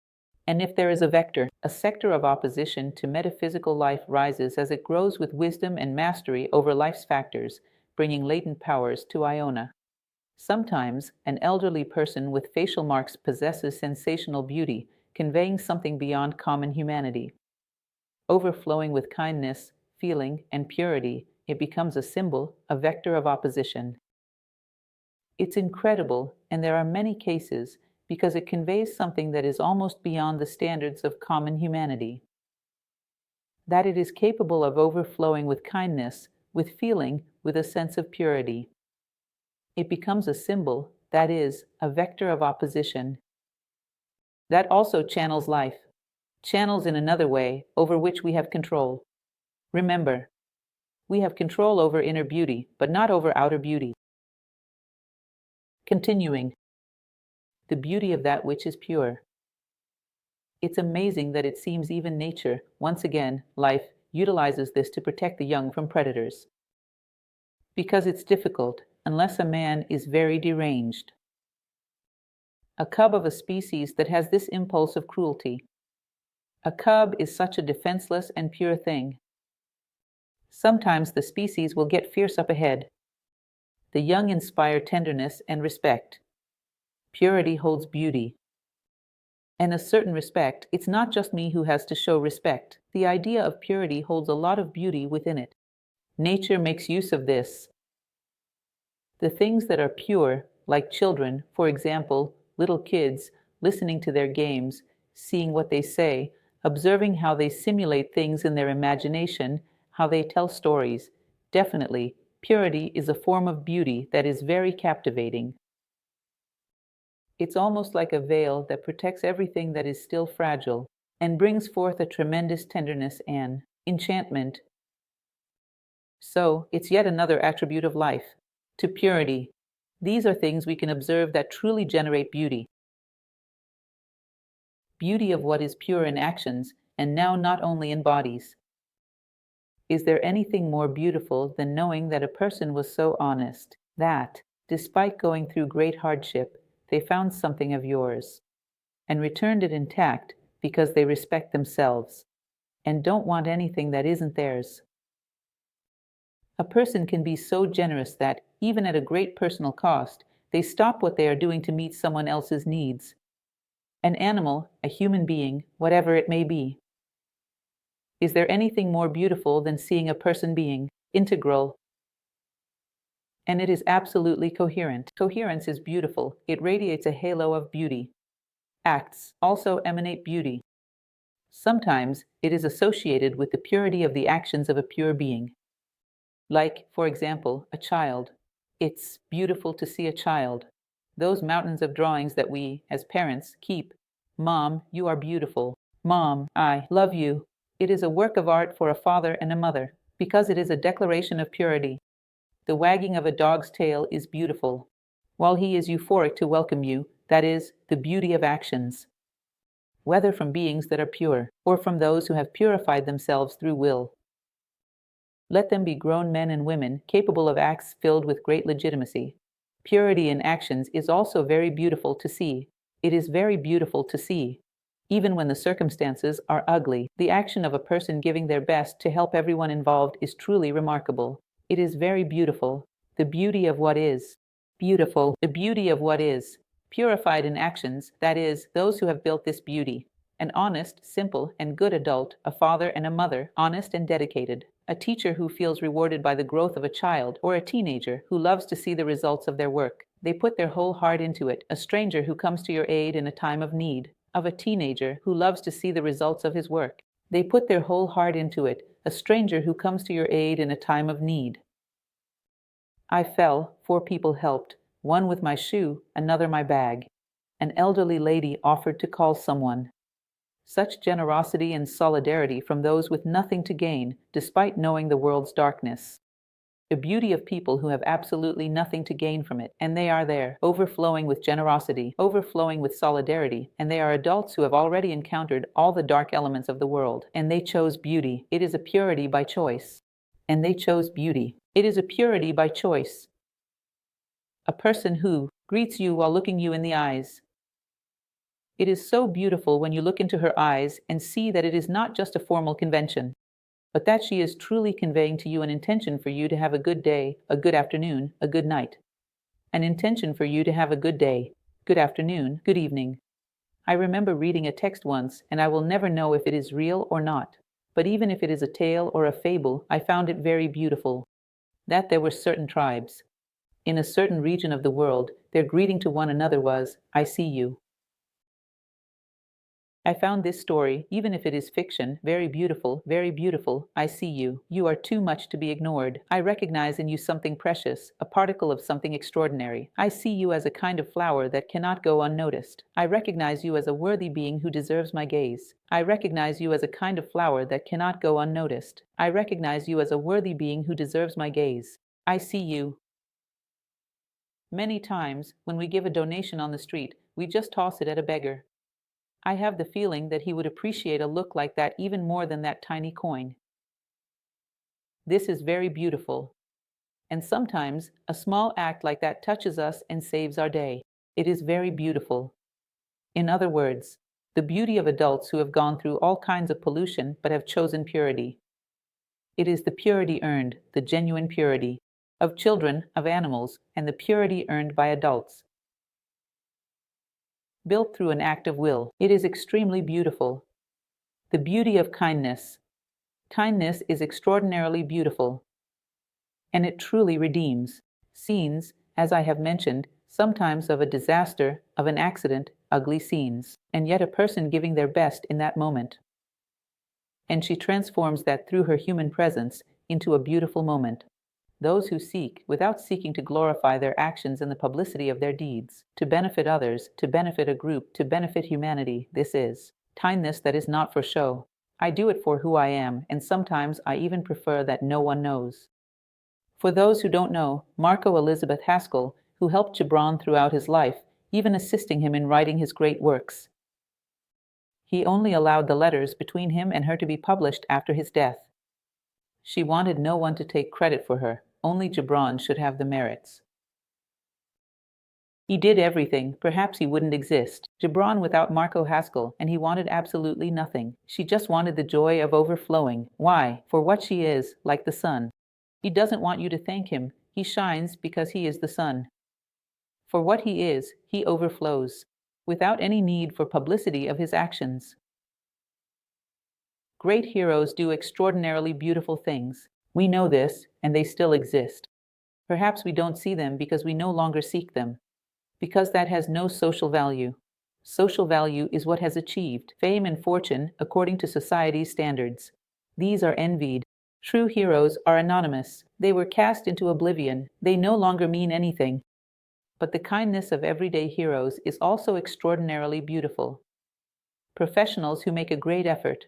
And if there is a vector, a sector of opposition to metaphysical life rises as it grows with wisdom and mastery over life's factors, bringing latent powers to Iona. Sometimes, an elderly person with facial marks possesses sensational beauty, conveying something beyond common humanity. Overflowing with kindness, feeling, and purity, it becomes a symbol, a vector of opposition. It's incredible, and there are many cases, because it conveys something that is almost beyond the standards of common humanity. That it is capable of overflowing with kindness, with feeling, with a sense of purity. It becomes a symbol, that is, a vector of opposition. That also channels life, channels in another way, over which we have control. Remember, we have control over inner beauty, but not over outer beauty. Continuing, the beauty of that which is pure. It's amazing that it seems even nature, once again, life, utilizes this to protect the young from predators. Because it's difficult, unless a man is very deranged. A cub of a species that has this impulse of cruelty. A cub is such a defenseless and pure thing. Sometimes the species will get fierce up ahead. The young inspire tenderness and respect. Purity holds beauty. And a certain respect, it's not just me who has to show respect. The idea of purity holds a lot of beauty within it. Nature makes use of this. The things that are pure, like children, for example, little kids, listening to their games, seeing what they say, observing how they simulate things in their imagination, how they tell stories. Definitely, purity is a form of beauty that is very captivating. It's almost like a veil that protects everything that is still fragile and brings forth a tremendous tenderness and enchantment. So, it's yet another attribute of life, to purity. These are things we can observe that truly generate beauty. Beauty of what is pure in actions, and now not only in bodies. Is there anything more beautiful than knowing that a person was so honest that, despite going through great hardship, they found something of yours and returned it intact because they respect themselves and don't want anything that isn't theirs? A person can be so generous that, even at a great personal cost, they stop what they are doing to meet someone else's needs. An animal, a human being, whatever it may be. Is there anything more beautiful than seeing a person being integral And it is absolutely coherent. Coherence is beautiful. It radiates a halo of beauty. Acts also emanate beauty. Sometimes it is associated with the purity of the actions of a pure being. Like, for example, a child. It's beautiful to see a child. Those mountains of drawings that we, as parents, keep. Mom, you are beautiful. Mom, I love you. It is a work of art for a father and a mother, because it is a declaration of purity. The wagging of a dog's tail is beautiful, while he is euphoric to welcome you. That is the beauty of actions, whether from beings that are pure, or from those who have purified themselves through will. Let them be grown men and women, capable of acts filled with great legitimacy. Purity in actions is also very beautiful to see. It is very beautiful to see. Even when the circumstances are ugly, the action of a person giving their best to help everyone involved is truly remarkable. It is very beautiful. The beauty of what is. Beautiful. The beauty of what is. Purified in actions, that is, those who have built this beauty. An honest, simple, and good adult, a father and a mother, honest and dedicated. A teacher who feels rewarded by the growth of a child, or a teenager who loves to see the results of their work. They put their whole heart into it. A stranger who comes to your aid in a time of need. Of a teenager who loves to see the results of his work. They put their whole heart into it. A stranger who comes to your aid in a time of need. I fell, 4 people helped, one with my shoe, another my bag. An elderly lady offered to call someone. Such generosity and solidarity from those with nothing to gain, despite knowing the world's darkness. The beauty of people who have absolutely nothing to gain from it, and they are there, overflowing with generosity, overflowing with solidarity, and they are adults who have already encountered all the dark elements of the world, and they chose beauty. It is a purity by choice. And they chose beauty. It is a purity by choice. A person who greets you while looking you in the eyes. It is so beautiful when you look into her eyes and see that it is not just a formal convention, but that she is truly conveying to you an intention for you to have a good day, a good afternoon, a good night. An intention for you to have a good day, good afternoon, good evening. I remember reading a text once, and I will never know if it is real or not. But even if it is a tale or a fable, I found it very beautiful. That there were certain tribes, in a certain region of the world, their greeting to one another was, "I see you." I found this story, even if it is fiction, very beautiful, very beautiful. I see you. You are too much to be ignored. I recognize in you something precious, a particle of something extraordinary. I see you as a kind of flower that cannot go unnoticed. I recognize you as a worthy being who deserves my gaze. I recognize you as a kind of flower that cannot go unnoticed. I recognize you as a worthy being who deserves my gaze. I see you. Many times, when we give a donation on the street, we just toss it at a beggar. I have the feeling that he would appreciate a look like that even more than that tiny coin. This is very beautiful. And sometimes, a small act like that touches us and saves our day. It is very beautiful. In other words, the beauty of adults who have gone through all kinds of pollution but have chosen purity. It is the purity earned, the genuine purity, of children, of animals, and the purity earned by adults. Built through an act of will. It is extremely beautiful. The beauty of kindness. Kindness is extraordinarily beautiful. And it truly redeems. Scenes, as I have mentioned, sometimes of a disaster, of an accident, ugly scenes, and yet a person giving their best in that moment. And she transforms that through her human presence into a beautiful moment. Those who seek, without seeking to glorify their actions and the publicity of their deeds, to benefit others, to benefit a group, to benefit humanity, this is kindness that is not for show. I do it for who I am, and sometimes I even prefer that no one knows. For those who don't know, Marco Elizabeth Haskell, who helped Gibran throughout his life, even assisting him in writing his great works. He only allowed the letters between him and her to be published after his death. She wanted no one to take credit for her. Only Gibran should have the merits. He did everything. Perhaps he wouldn't exist. Gibran without Marco Haskell, and he wanted absolutely nothing. She just wanted the joy of overflowing. Why? For what she is, like the sun. He doesn't want you to thank him. He shines because he is the sun. For what he is, he overflows, without any need for publicity of his actions. Great heroes do extraordinarily beautiful things. We know this, and they still exist. Perhaps we don't see them because we no longer seek them, because that has no social value. Social value is what has achieved fame and fortune according to society's standards. These are envied. True heroes are anonymous. They were cast into oblivion. They no longer mean anything. But the kindness of everyday heroes is also extraordinarily beautiful. Professionals who make a great effort.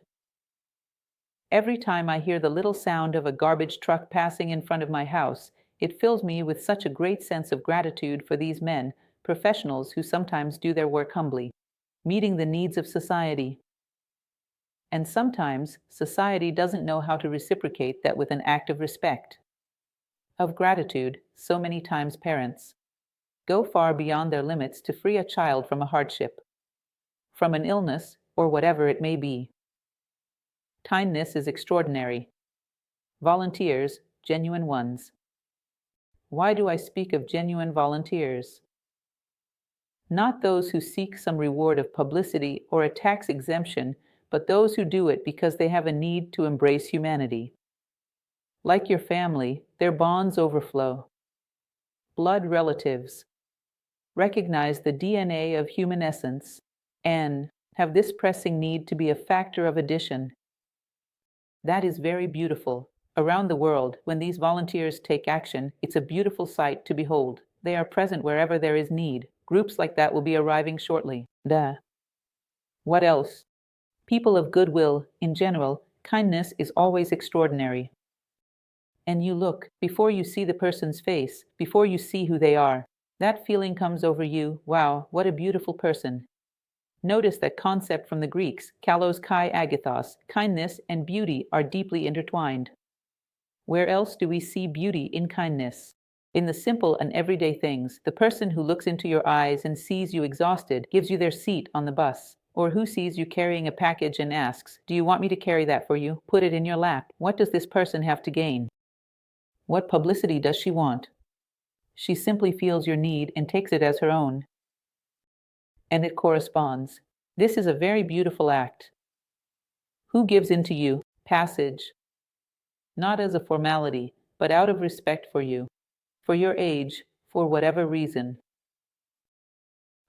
Every time I hear the little sound of a garbage truck passing in front of my house, it fills me with such a great sense of gratitude for these men, professionals who sometimes do their work humbly, meeting the needs of society. And sometimes society doesn't know how to reciprocate that with an act of respect, of gratitude. So many times parents go far beyond their limits to free a child from a hardship, from an illness, or whatever it may be. Kindness is extraordinary. Volunteers, genuine ones. Why do I speak of genuine volunteers? Not those who seek some reward of publicity or a tax exemption, but those who do it because they have a need to embrace humanity. Like your family, their bonds overflow. Blood relatives recognize the DNA of human essence and have this pressing need to be a factor of addition. That is very beautiful. Around the world, when these volunteers take action, it's a beautiful sight to behold. They are present wherever there is need. Groups like that will be arriving shortly. What else? People of goodwill, in general, kindness is always extraordinary. And you look, before you see the person's face, before you see who they are, that feeling comes over you, wow, what a beautiful person. Notice that concept from the Greeks, kalos kai agathos, kindness and beauty are deeply intertwined. Where else do we see beauty in kindness? In the simple and everyday things. The person who looks into your eyes and sees you exhausted gives you their seat on the bus. Or who sees you carrying a package and asks, "Do you want me to carry that for you? Put it in your lap." What does this person have to gain? What publicity does she want? She simply feels your need and takes it as her own. And it corresponds. This is a very beautiful act. Who gives in to you? Passage. Not as a formality, but out of respect for you, for your age, for whatever reason.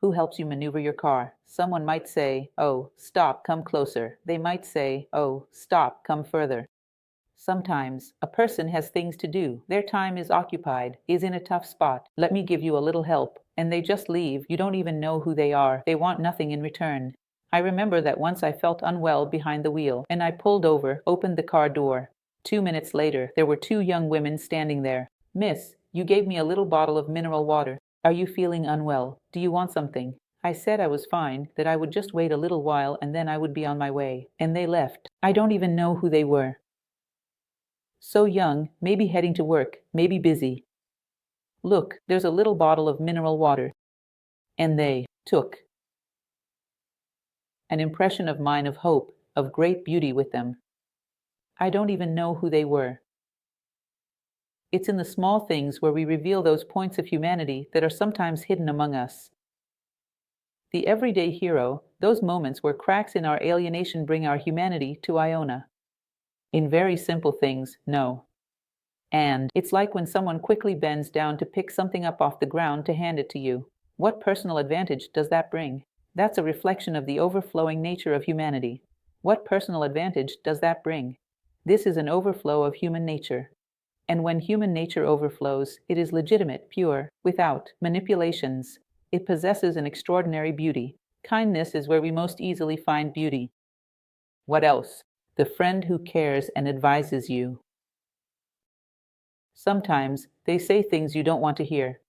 Who helps you maneuver your car? Someone might say, "Oh, stop, come closer." They might say, "Oh, stop, come further." Sometimes a person has things to do. Their time is occupied, is in a tough spot. "Let me give you a little help." And they just leave. You don't even know who they are. They want nothing in return. I remember that once I felt unwell behind the wheel, and I pulled over, opened the car door. 2 minutes later, there were two young women standing there. "Miss, you gave me a little bottle of mineral water. Are you feeling unwell? Do you want something?" I said I was fine, that I would just wait a little while and then I would be on my way. And they left. I don't even know who they were. So young, maybe heading to work, maybe busy. "Look, there's a little bottle of mineral water." And they took an impression of mine of hope, of great beauty with them. I don't even know who they were. It's in the small things where we reveal those points of humanity that are sometimes hidden among us. The everyday hero, those moments where cracks in our alienation bring our humanity to Iona. In very simple things, no. And it's like when someone quickly bends down to pick something up off the ground to hand it to you. What personal advantage does that bring? That's a reflection of the overflowing nature of humanity. What personal advantage does that bring? This is an overflow of human nature. And when human nature overflows, it is legitimate, pure, without manipulations. It possesses an extraordinary beauty. Kindness is where we most easily find beauty. What else? The friend who cares and advises you. Sometimes they say things you don't want to hear.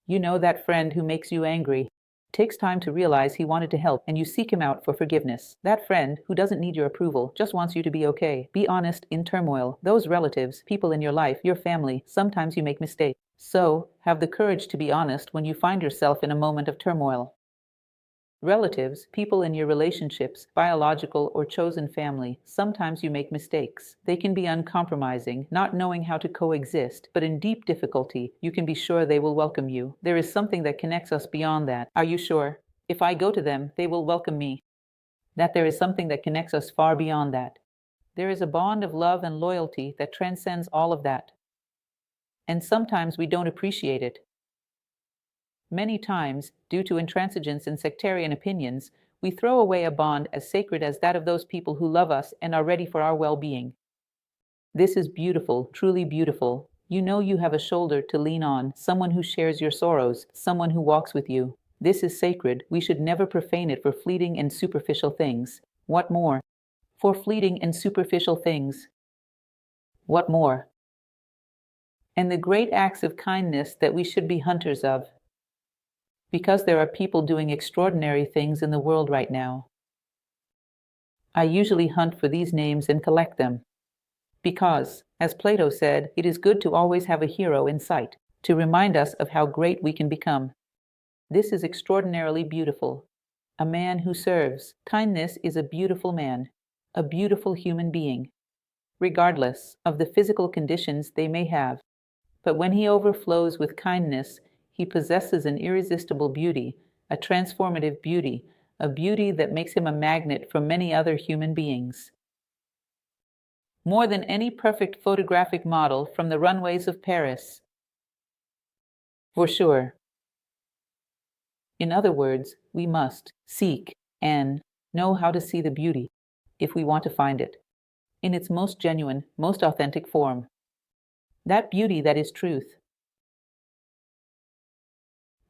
You know that friend who makes you angry. It takes time to realize he wanted to help and you seek him out for forgiveness. That friend who doesn't need your approval just wants you to be okay. Be honest in turmoil. Those relatives, people in your life, your family, sometimes you make mistakes. So, have the courage to be honest when you find yourself in a moment of turmoil. Relatives, people in your relationships, biological or chosen family, sometimes you make mistakes. They can be uncompromising, not knowing how to coexist, but in deep difficulty, you can be sure they will welcome you. There is something that connects us beyond that. Are you sure? If I go to them, they will welcome me. That there is something that connects us far beyond that. There is a bond of love and loyalty that transcends all of that. and sometimes we don't appreciate it. Many times, due to intransigence and sectarian opinions, we throw away a bond as sacred as that of those people who love us and are ready for our well-being. This is beautiful, truly beautiful. You know you have a shoulder to lean on, someone who shares your sorrows, someone who walks with you. This is sacred. We should never profane it for fleeting and superficial things. What more? For fleeting and superficial things. What more? And the great acts of kindness that we should be hunters of. Because there are people doing extraordinary things in the world right now. I usually hunt for these names and collect them. Because, as Plato said, it is good to always have a hero in sight, to remind us of how great we can become. This is extraordinarily beautiful. A man who serves. Kindness is a beautiful man, a beautiful human being, regardless of the physical conditions they may have. But when he overflows with kindness, he possesses an irresistible beauty, a transformative beauty, a beauty that makes him a magnet for many other human beings. More than any perfect photographic model from the runways of Paris. For sure. In other words, we must seek and know how to see the beauty, if we want to find it, in its most genuine, most authentic form. That beauty that is truth.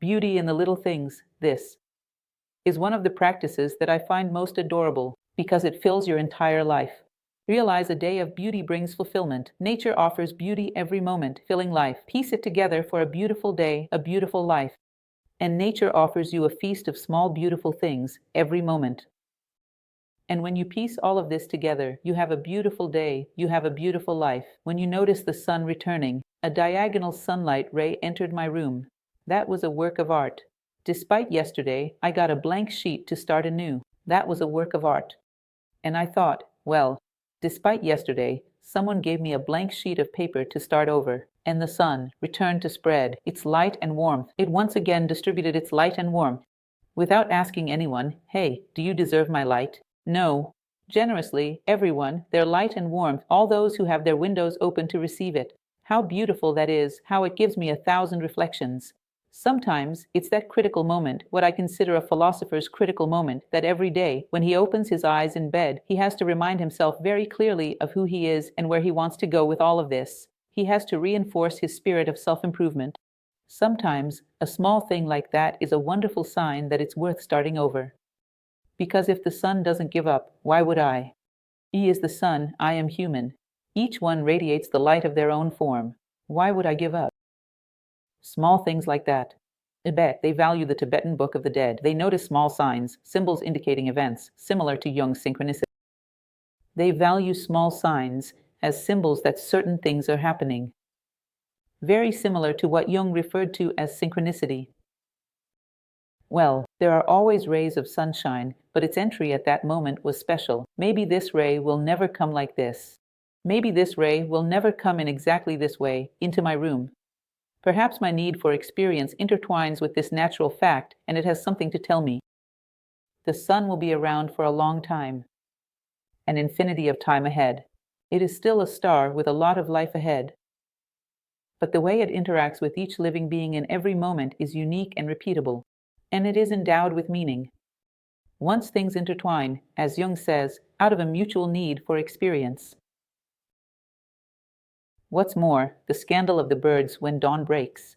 Beauty in the little things, this is one of the practices that I find most adorable because it fills your entire life. Realize a day of beauty brings fulfillment. Nature offers beauty every moment, filling life. Piece it together for a beautiful day, a beautiful life. And nature offers you a feast of small beautiful things every moment. And when you piece all of this together, you have a beautiful day, you have a beautiful life. When you notice the sun returning, a diagonal sunlight ray entered my room. That was a work of art. Despite yesterday, I got a blank sheet to start anew. That was a work of art. And I thought, well, despite yesterday, someone gave me a blank sheet of paper to start over. And the sun returned to spread its light and warmth. It once again distributed its light and warmth. Without asking anyone, hey, do you deserve my light? No. Generously, everyone, their light and warmth, all those who have their windows open to receive it. How beautiful that is, how it gives me 1,000 reflections. Sometimes it's that critical moment, what I consider a philosopher's critical moment, that every day, when he opens his eyes in bed, he has to remind himself very clearly of who he is and where he wants to go with all of this. He has to reinforce his spirit of self-improvement. Sometimes, a small thing like that is a wonderful sign that it's worth starting over. Because if the sun doesn't give up, why would I? He is the sun, I am human. Each one radiates the light of their own form. Why would I give up? Small things like that. Tibet, they value the Tibetan Book of the Dead. They notice small signs, symbols indicating events, similar to Jung's synchronicity. They value small signs as symbols that certain things are happening. Very similar to what Jung referred to as synchronicity. Well, there are always rays of sunshine, but its entry at that moment was special. Maybe this ray will never come like this. Maybe this ray will never come in exactly this way, into my room. Perhaps my need for experience intertwines with this natural fact, and it has something to tell me. The sun will be around for a long time. An infinity of time ahead. It is still a star with a lot of life ahead. But the way it interacts with each living being in every moment is unique and repeatable, and it is endowed with meaning. Once things intertwine, as Jung says, out of a mutual need for experience. What's more, the scandal of the birds when dawn breaks.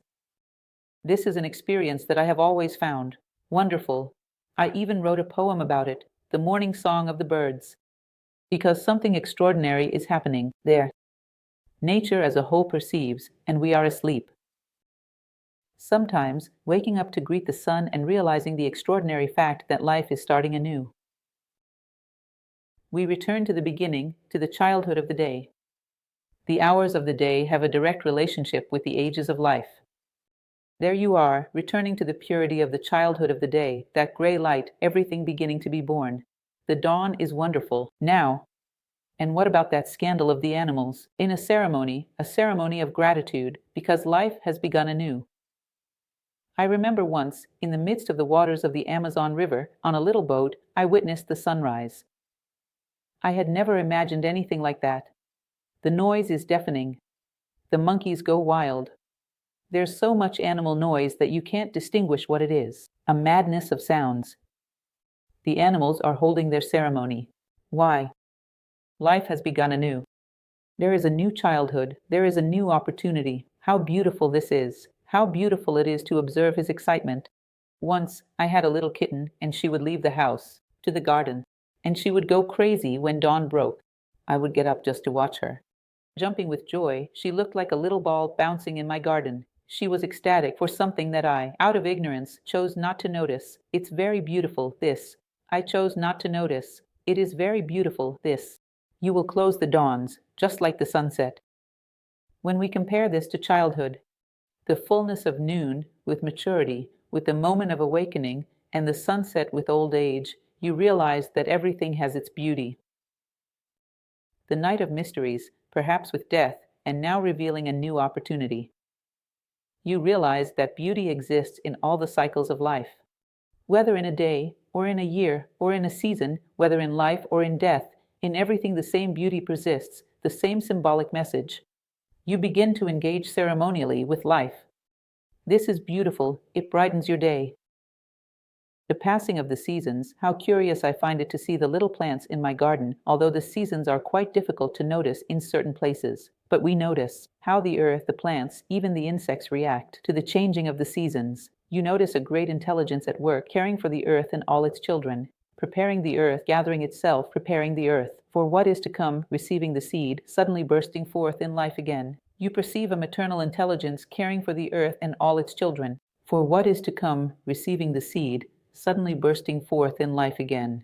This is an experience that I have always found wonderful. I even wrote a poem about it, The Morning Song of the Birds. Because something extraordinary is happening there. Nature as a whole perceives, and we are asleep. Sometimes, waking up to greet the sun and realizing the extraordinary fact that life is starting anew. We return to the beginning, to the childhood of the day. The hours of the day have a direct relationship with the ages of life. There you are, returning to the purity of the childhood of the day, that gray light, everything beginning to be born. The dawn is wonderful, now. And what about that scandal of the animals? In a ceremony of gratitude, because life has begun anew. I remember once, in the midst of the waters of the Amazon River, on a little boat, I witnessed the sunrise. I had never imagined anything like that. The noise is deafening. The monkeys go wild. There's so much animal noise that you can't distinguish what it is. A madness of sounds. The animals are holding their ceremony. Why? Life has begun anew. There is a new childhood. There is a new opportunity. How beautiful this is. How beautiful it is to observe his excitement. Once, I had a little kitten, and she would leave the house, to the garden, and she would go crazy when dawn broke. I would get up just to watch her. Jumping with joy, she looked like a little ball bouncing in my garden. She was ecstatic for something that I, out of ignorance, chose not to notice. It's very beautiful, this. I chose not to notice. It is very beautiful, this. You will close the dawns, just like the sunset. When we compare this to childhood, the fullness of noon with maturity, with the moment of awakening, and the sunset with old age, you realize that everything has its beauty. The night of mysteries, perhaps with death, and now revealing a new opportunity. You realize that beauty exists in all the cycles of life. Whether in a day, or in a year, or in a season, whether in life or in death, in everything the same beauty persists, the same symbolic message. You begin to engage ceremonially with life. This is beautiful, it brightens your day. The passing of the seasons, how curious I find it to see the little plants in my garden, although the seasons are quite difficult to notice in certain places. But we notice how the earth, the plants, even the insects react to the changing of the seasons. You notice a great intelligence at work, caring for the earth and all its children, preparing the earth, gathering itself, preparing the earth for what is to come, receiving the seed, suddenly bursting forth in life again. You perceive a maternal intelligence caring for the earth and all its children, for what is to come, receiving the seed, suddenly bursting forth in life again.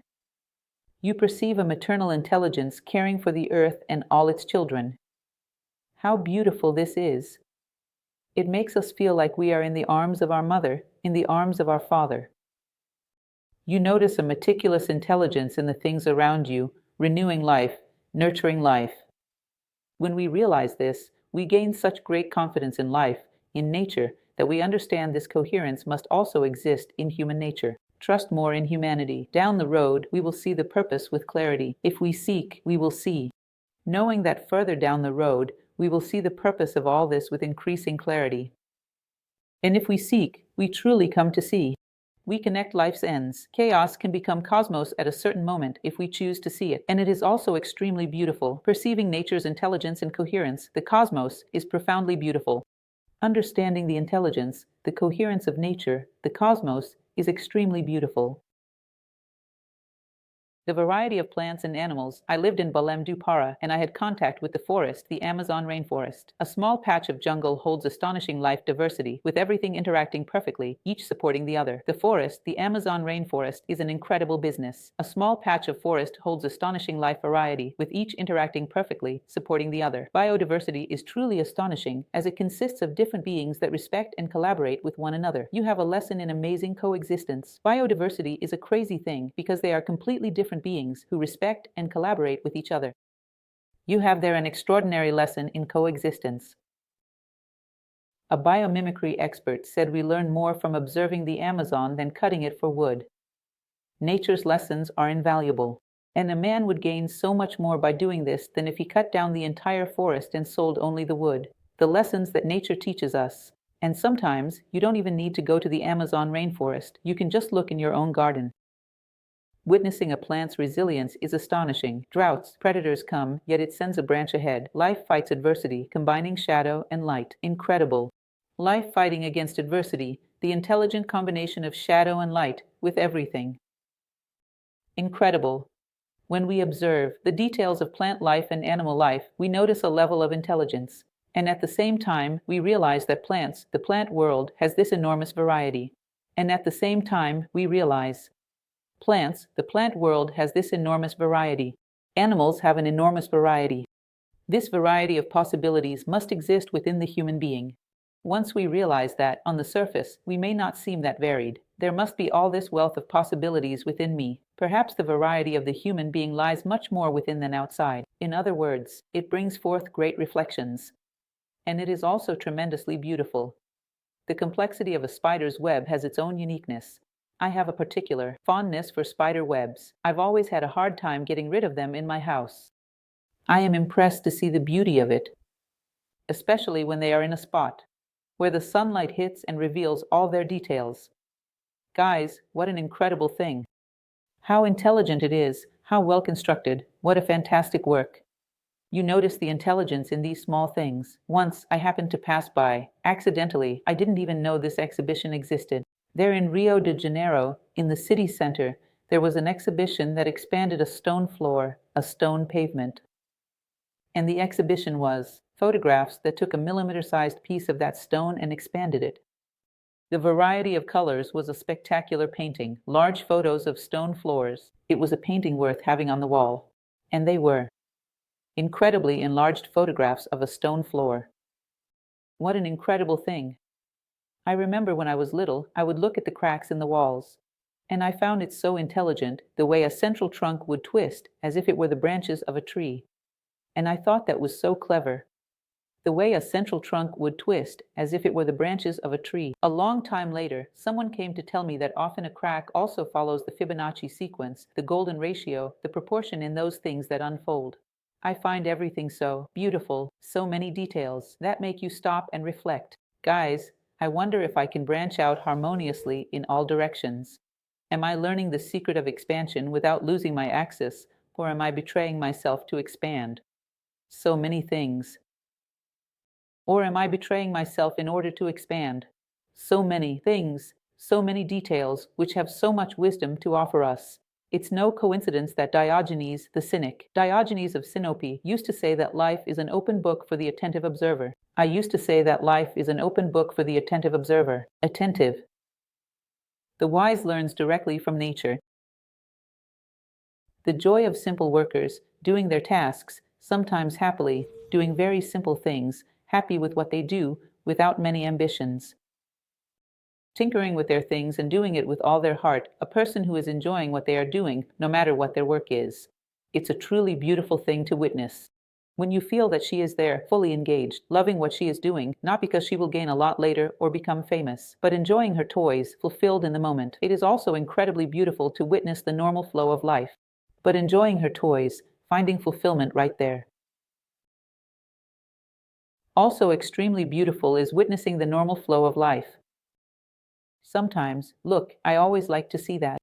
You perceive a maternal intelligence caring for the earth and all its children. How beautiful this is! It makes us feel like we are in the arms of our mother, in the arms of our father. You notice a meticulous intelligence in the things around you, renewing life, nurturing life. When we realize this, we gain such great confidence in life, in nature, that we understand this coherence must also exist in human nature. Trust more in humanity. Down the road, we will see the purpose with clarity. If we seek, we will see. Knowing that further down the road, we will see the purpose of all this with increasing clarity. And if we seek, we truly come to see. We connect life's ends. Chaos can become cosmos at a certain moment if we choose to see it. And it is also extremely beautiful. Perceiving nature's intelligence and coherence, the cosmos, is profoundly beautiful. Understanding the intelligence, the coherence of nature, the cosmos, is extremely beautiful. The variety of plants and animals. I lived in Belém do Pará, and I had contact with the forest, the Amazon rainforest. A small patch of jungle holds astonishing life diversity, with everything interacting perfectly, each supporting the other. The forest, the Amazon rainforest, is an incredible business. A small patch of forest holds astonishing life variety, with each interacting perfectly, supporting the other. Biodiversity is truly astonishing, as it consists of different beings that respect and collaborate with one another. You have a lesson in amazing coexistence. Biodiversity is a crazy thing, because they are completely different beings who respect and collaborate with each other. You have there an extraordinary lesson in coexistence. A biomimicry expert said we learn more from observing the Amazon than cutting it for wood. Nature's lessons are invaluable, and a man would gain so much more by doing this than if he cut down the entire forest and sold only the wood. The lessons that nature teaches us. And sometimes you don't even need to go to the Amazon rainforest. You can just look in your own garden. Witnessing a plant's resilience is astonishing. Droughts, predators come, yet it sends a branch ahead. Life fights adversity, combining shadow and light. Incredible. Life fighting against adversity, the intelligent combination of shadow and light, with everything. Incredible. When we observe the details of plant life and animal life, we notice a level of intelligence. And at the same time, we realize that plants, the plant world, has this enormous variety. And at the same time, we realize plants, the plant world, has this enormous variety. Animals have an enormous variety. This variety of possibilities must exist within the human being. Once we realize that, on the surface, we may not seem that varied. There must be all this wealth of possibilities within me. Perhaps the variety of the human being lies much more within than outside. In other words, it brings forth great reflections. And it is also tremendously beautiful. The complexity of a spider's web has its own uniqueness. I have a particular fondness for spider webs. I've always had a hard time getting rid of them in my house. I am impressed to see the beauty of it. especially when they are in a spot where the sunlight hits and reveals all their details. Guys, what an incredible thing! How intelligent it is, how well constructed, what a fantastic work. You notice the intelligence in these small things. Once, I happened to pass by, accidentally. I didn't even know this exhibition existed. There in Rio de Janeiro, in the city center, there was an exhibition that expanded a stone floor, a stone pavement. And the exhibition was photographs that took a millimeter-sized piece of that stone and expanded it. The variety of colors was a spectacular painting, large photos of stone floors. It was a painting worth having on the wall. And they were. Incredibly enlarged photographs of a stone floor. What an incredible thing! I remember when I was little, I would look at the cracks in the walls, and I found it so intelligent, the way a central trunk would twist as if it were the branches of a tree. And I thought that was so clever. The way a central trunk would twist as if it were the branches of a tree. A long time later, someone came to tell me that often a crack also follows the Fibonacci sequence, the golden ratio, the proportion in those things that unfold. I find everything so beautiful, so many details that make you stop and reflect. Guys, I wonder if I can branch out harmoniously in all directions. Am I learning the secret of expansion without losing my axis, or am I betraying myself to expand? So many things. Or am I betraying myself in order to expand? So many things, so many details, which have so much wisdom to offer us. It's no coincidence that Diogenes the Cynic, Diogenes of Sinope, used to say that life is an open book for the attentive observer. I used to say that life is an open book for the attentive observer. Attentive. The wise learns directly from nature. The joy of simple workers, doing their tasks, sometimes happily, doing very simple things, happy with what they do, without many ambitions. Tinkering with their things and doing it with all their heart, a person who is enjoying what they are doing, no matter what their work is. It's a truly beautiful thing to witness. When you feel that she is there, fully engaged, loving what she is doing, not because she will gain a lot later or become famous, but enjoying her toys, fulfilled in the moment. It is also incredibly beautiful to witness the normal flow of life, but enjoying her toys, finding fulfillment right there. Also extremely beautiful is witnessing the normal flow of life. Sometimes, look, I always like to see that.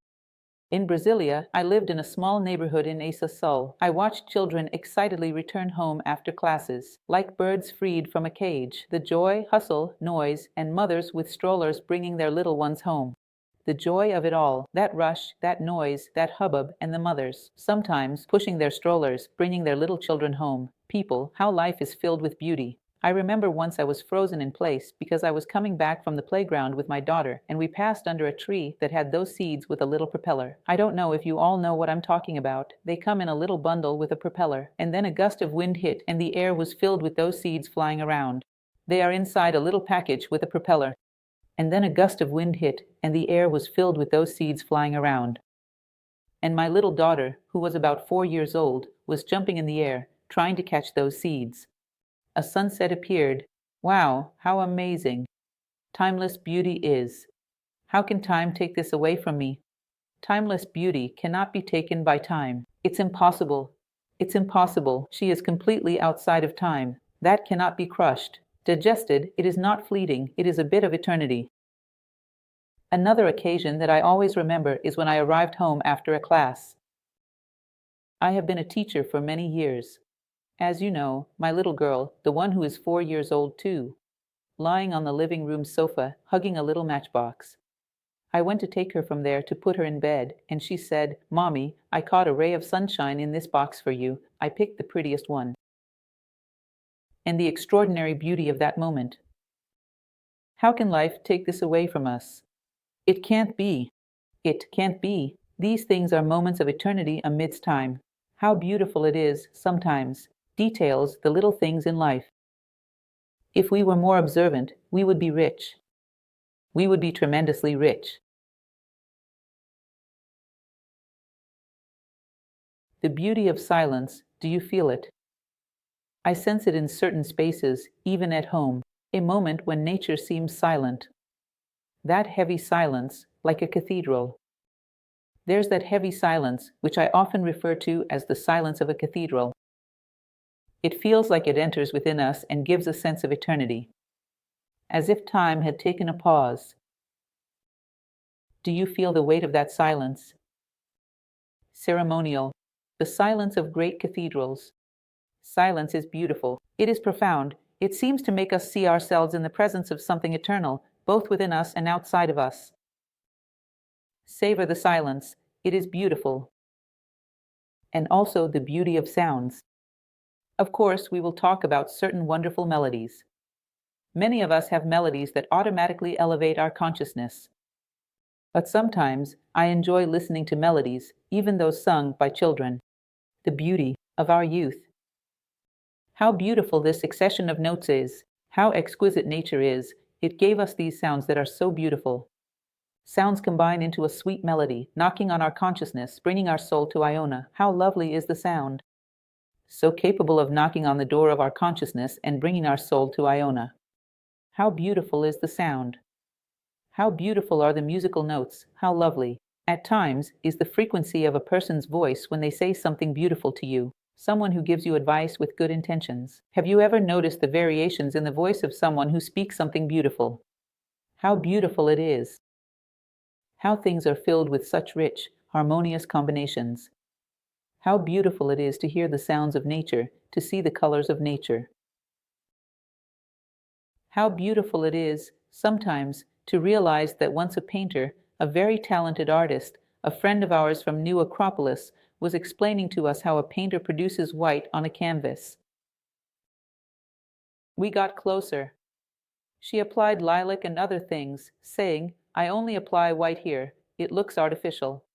In Brasilia, I lived in a small neighborhood in Asa Sul. I watched children excitedly return home after classes, like birds freed from a cage. The joy, hustle, noise, and mothers with strollers bringing their little ones home. The joy of it all, that rush, that noise, that hubbub, and the mothers, sometimes pushing their strollers, bringing their little children home. People, how life is filled with beauty. I remember once I was frozen in place because I was coming back from the playground with my daughter, and we passed under a tree that had those seeds with a little propeller. I don't know if you all know what I'm talking about. They come in a little bundle with a propeller, and then a gust of wind hit, and the air was filled with those seeds flying around. They are inside a little package with a propeller. And then a gust of wind hit, and the air was filled with those seeds flying around. And my little daughter, who was about 4 years old, was jumping in the air, trying to catch those seeds. A sunset appeared. Wow, how amazing! Timeless beauty is. How can time take this away from me? Timeless beauty cannot be taken by time. It's impossible. It's impossible. She is completely outside of time. That cannot be crushed. Digested, it is not fleeting, it is a bit of eternity. Another occasion that I always remember is when I arrived home after a class. I have been a teacher for many years. As you know, my little girl, the one who is 4 years old too, lying on the living room sofa, hugging a little matchbox. I went to take her from there to put her in bed, and she said, "Mommy, I caught a ray of sunshine in this box for you. I picked the prettiest one." And the extraordinary beauty of that moment. How can life take this away from us? It can't be. It can't be. These things are moments of eternity amidst time. How beautiful it is, sometimes. Details, the little things in life. If we were more observant, we would be rich. We would be tremendously rich. The beauty of silence, do you feel it? I sense it in certain spaces, even at home, a moment when nature seems silent. That heavy silence, like a cathedral. There's that heavy silence, which I often refer to as the silence of a cathedral. It feels like it enters within us and gives a sense of eternity, as if time had taken a pause. Do you feel the weight of that silence? Ceremonial, the silence of great cathedrals. Silence is beautiful. It is profound. It seems to make us see ourselves in the presence of something eternal, both within us and outside of us. Savor the silence. It is beautiful. And also the beauty of sounds. Of course, we will talk about certain wonderful melodies. Many of us have melodies that automatically elevate our consciousness. But sometimes I enjoy listening to melodies, even those sung by children. The beauty of our youth. How beautiful this succession of notes is. How exquisite nature is. It gave us these sounds that are so beautiful. Sounds combine into a sweet melody, knocking on our consciousness, bringing our soul to Iona. How lovely is the sound! So capable of knocking on the door of our consciousness and bringing our soul to Iona. How beautiful is the sound! How beautiful are the musical notes! How lovely! At times is the frequency of a person's voice when they say something beautiful to you. Someone who gives you advice with good intentions. Have you ever noticed the variations in the voice of someone who speaks something beautiful? How beautiful it is! How things are filled with such rich, harmonious combinations. How beautiful it is to hear the sounds of nature, to see the colors of nature. How beautiful it is, sometimes, to realize that once a painter, a very talented artist, a friend of ours from New Acropolis, was explaining to us how a painter produces white on a canvas. We got closer. She applied lilac and other things, saying, "I only apply white here. It looks artificial."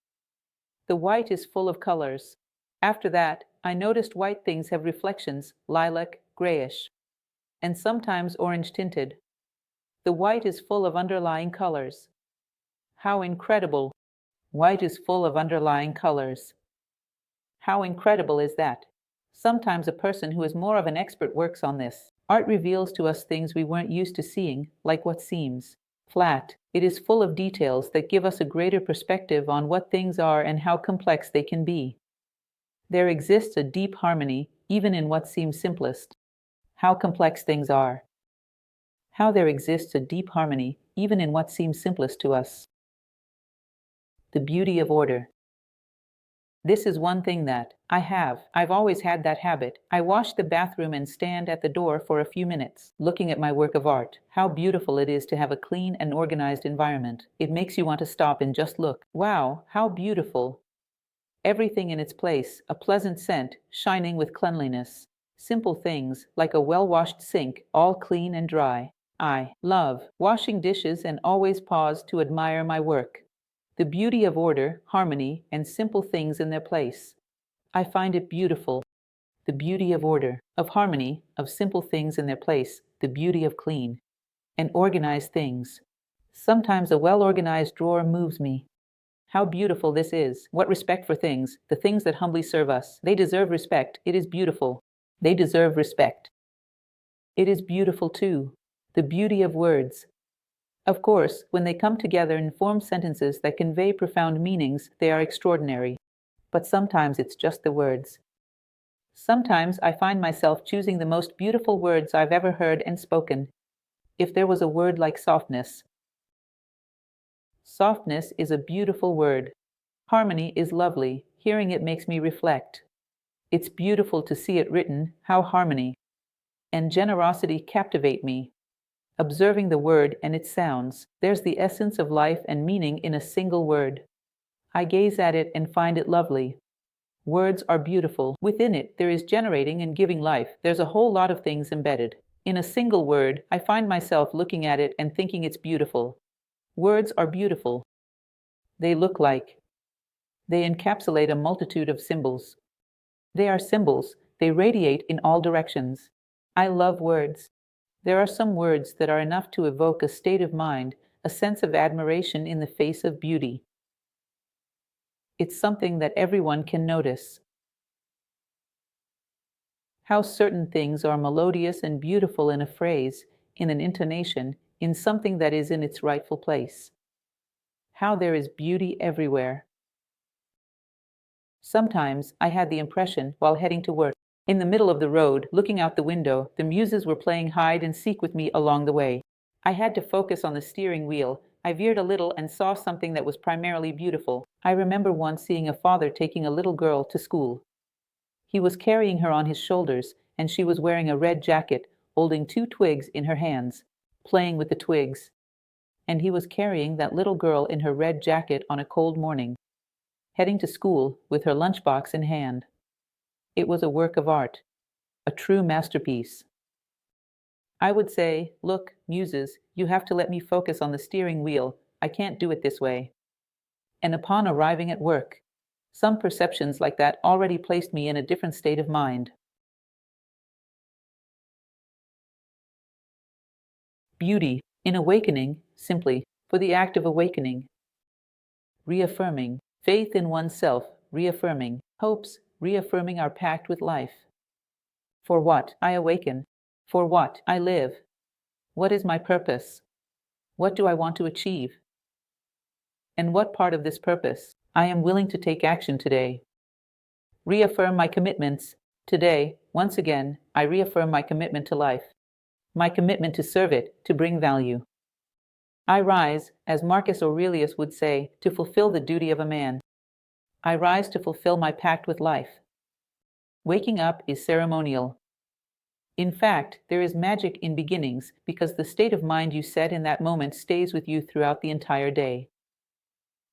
The white is full of colors. After that, I noticed white things have reflections, lilac, grayish, and sometimes orange tinted. The white is full of underlying colors. How incredible! White is full of underlying colors. How incredible is that? Sometimes a person who is more of an expert works on this. Art reveals to us things we weren't used to seeing, like what seems flat. It is full of details that give us a greater perspective on what things are and how complex they can be. There exists a deep harmony, even in what seems simplest. How complex things are. How there exists a deep harmony, even in what seems simplest to us. The beauty of order. This is one thing that I've always had that habit. I wash the bathroom and stand at the door for a few minutes, looking at my work of art. How beautiful it is to have a clean and organized environment. It makes you want to stop and just look. Wow, how beautiful. Everything in its place, a pleasant scent, shining with cleanliness. Simple things, like a well-washed sink, all clean and dry. I love washing dishes and always pause to admire my work. The beauty of order, harmony, and simple things in their place. I find it beautiful. The beauty of order, of harmony, of simple things in their place, the beauty of clean and organized things. Sometimes a well-organized drawer moves me. How beautiful this is. What respect for things, the things that humbly serve us. They deserve respect. It is beautiful. They deserve respect. It is beautiful too. The beauty of words. Of course, when they come together and form sentences that convey profound meanings, they are extraordinary. But sometimes it's just the words. Sometimes I find myself choosing the most beautiful words I've ever heard and spoken. If there was a word like softness. Softness is a beautiful word. Harmony is lovely. Hearing it makes me reflect. It's beautiful to see it written, how harmony and generosity captivate me. Observing the word and its sounds, there's the essence of life and meaning in a single word. I gaze at it and find it lovely. Words are beautiful. Within it, there is generating and giving life. There's a whole lot of things embedded. In a single word, I find myself looking at it and thinking it's beautiful. Words are beautiful. They look like. They encapsulate a multitude of symbols. They are symbols. They radiate in all directions. I love words. There are some words that are enough to evoke a state of mind, a sense of admiration in the face of beauty. It's something that everyone can notice. How certain things are melodious and beautiful in a phrase, in an intonation, in something that is in its rightful place. How there is beauty everywhere. Sometimes I had the impression, while heading to work, In the middle of the road, looking out the window, the muses were playing hide and seek with me along the way. I had to focus on the steering wheel. I veered a little and saw something that was primarily beautiful. I remember once seeing a father taking a little girl to school. He was carrying her on his shoulders, and she was wearing a red jacket, holding 2 twigs in her hands, playing with the twigs. And he was carrying that little girl in her red jacket on a cold morning, heading to school with her lunchbox in hand. It was a work of art, a true masterpiece. I would say, look, muses, you have to let me focus on the steering wheel. I can't do it this way. And upon arriving at work, some perceptions like that already placed me in a different state of mind. Beauty, in awakening, simply, for the act of awakening. Reaffirming, faith in oneself, reaffirming, hopes, reaffirming our pact with life. For what I awaken, for what I live. What is my purpose? What do I want to achieve? And what part of this purpose I am willing to take action today? Reaffirm my commitments. Today, once again, I reaffirm my commitment to life, my commitment to serve it, to bring value. I rise, as Marcus Aurelius would say, to fulfill the duty of a man. I rise to fulfill my pact with life. Waking up is ceremonial. In fact, there is magic in beginnings because the state of mind you set in that moment stays with you throughout the entire day.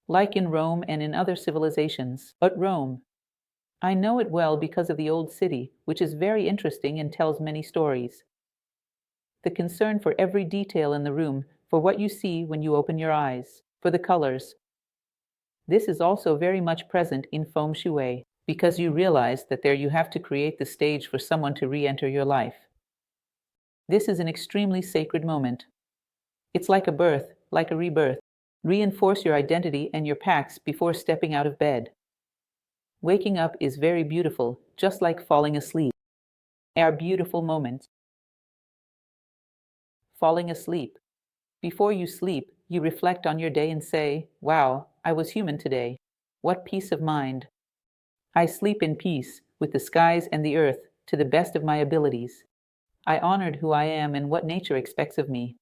Like in Rome and in other civilizations, but Rome. I know it well because of the old city, which is very interesting and tells many stories. The concern for every detail in the room, for what you see when you open your eyes, for the colors. This is also very much present in feng shui, because you realize that there you have to create the stage for someone to re-enter your life. This is an extremely sacred moment. It's like a birth, like a rebirth. Reinforce your identity and your pacts before stepping out of bed. Waking up is very beautiful, just like falling asleep. Are beautiful moments. Falling asleep. Before you sleep, you reflect on your day and say, wow, I was human today. What peace of mind. I sleep in peace, with the skies and the earth, to the best of my abilities. I honored who I am and what nature expects of me.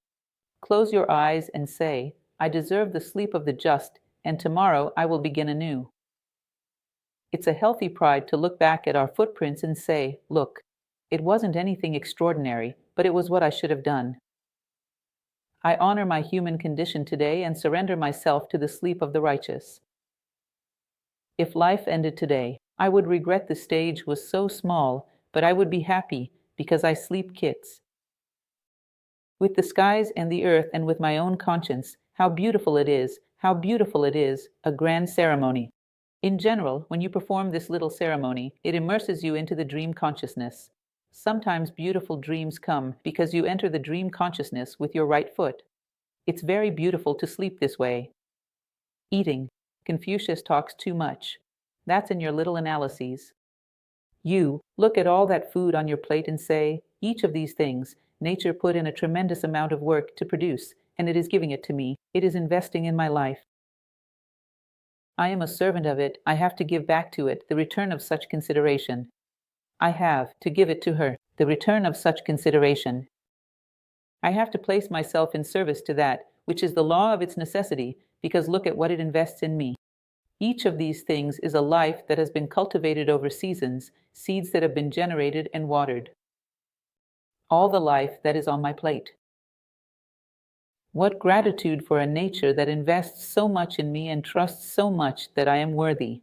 Close your eyes and say, I deserve the sleep of the just, and tomorrow I will begin anew. It's a healthy pride to look back at our footprints and say, look, it wasn't anything extraordinary, but it was what I should have done. I honor my human condition today and surrender myself to the sleep of the righteous. If life ended today, I would regret the stage was so small, but I would be happy because I sleep kits. With the skies and the earth and with my own conscience, how beautiful it is, a grand ceremony. In general, when you perform this little ceremony, it immerses you into the dream consciousness. Sometimes beautiful dreams come because you enter the dream consciousness with your right foot. It's very beautiful to sleep this way. Eating. Confucius talks too much. That's in your little analyses. You look at all that food on your plate and say, each of these things, nature put in a tremendous amount of work to produce, and it is giving it to me. It is investing in my life. I am a servant of it. I have to give back to it the return of such consideration. I have to give it to her, the return of such consideration. I have to place myself in service to that, which is the law of its necessity, because look at what it invests in me. Each of these things is a life that has been cultivated over seasons, seeds that have been generated and watered. All the life that is on my plate. What gratitude for a nature that invests so much in me and trusts so much that I am worthy.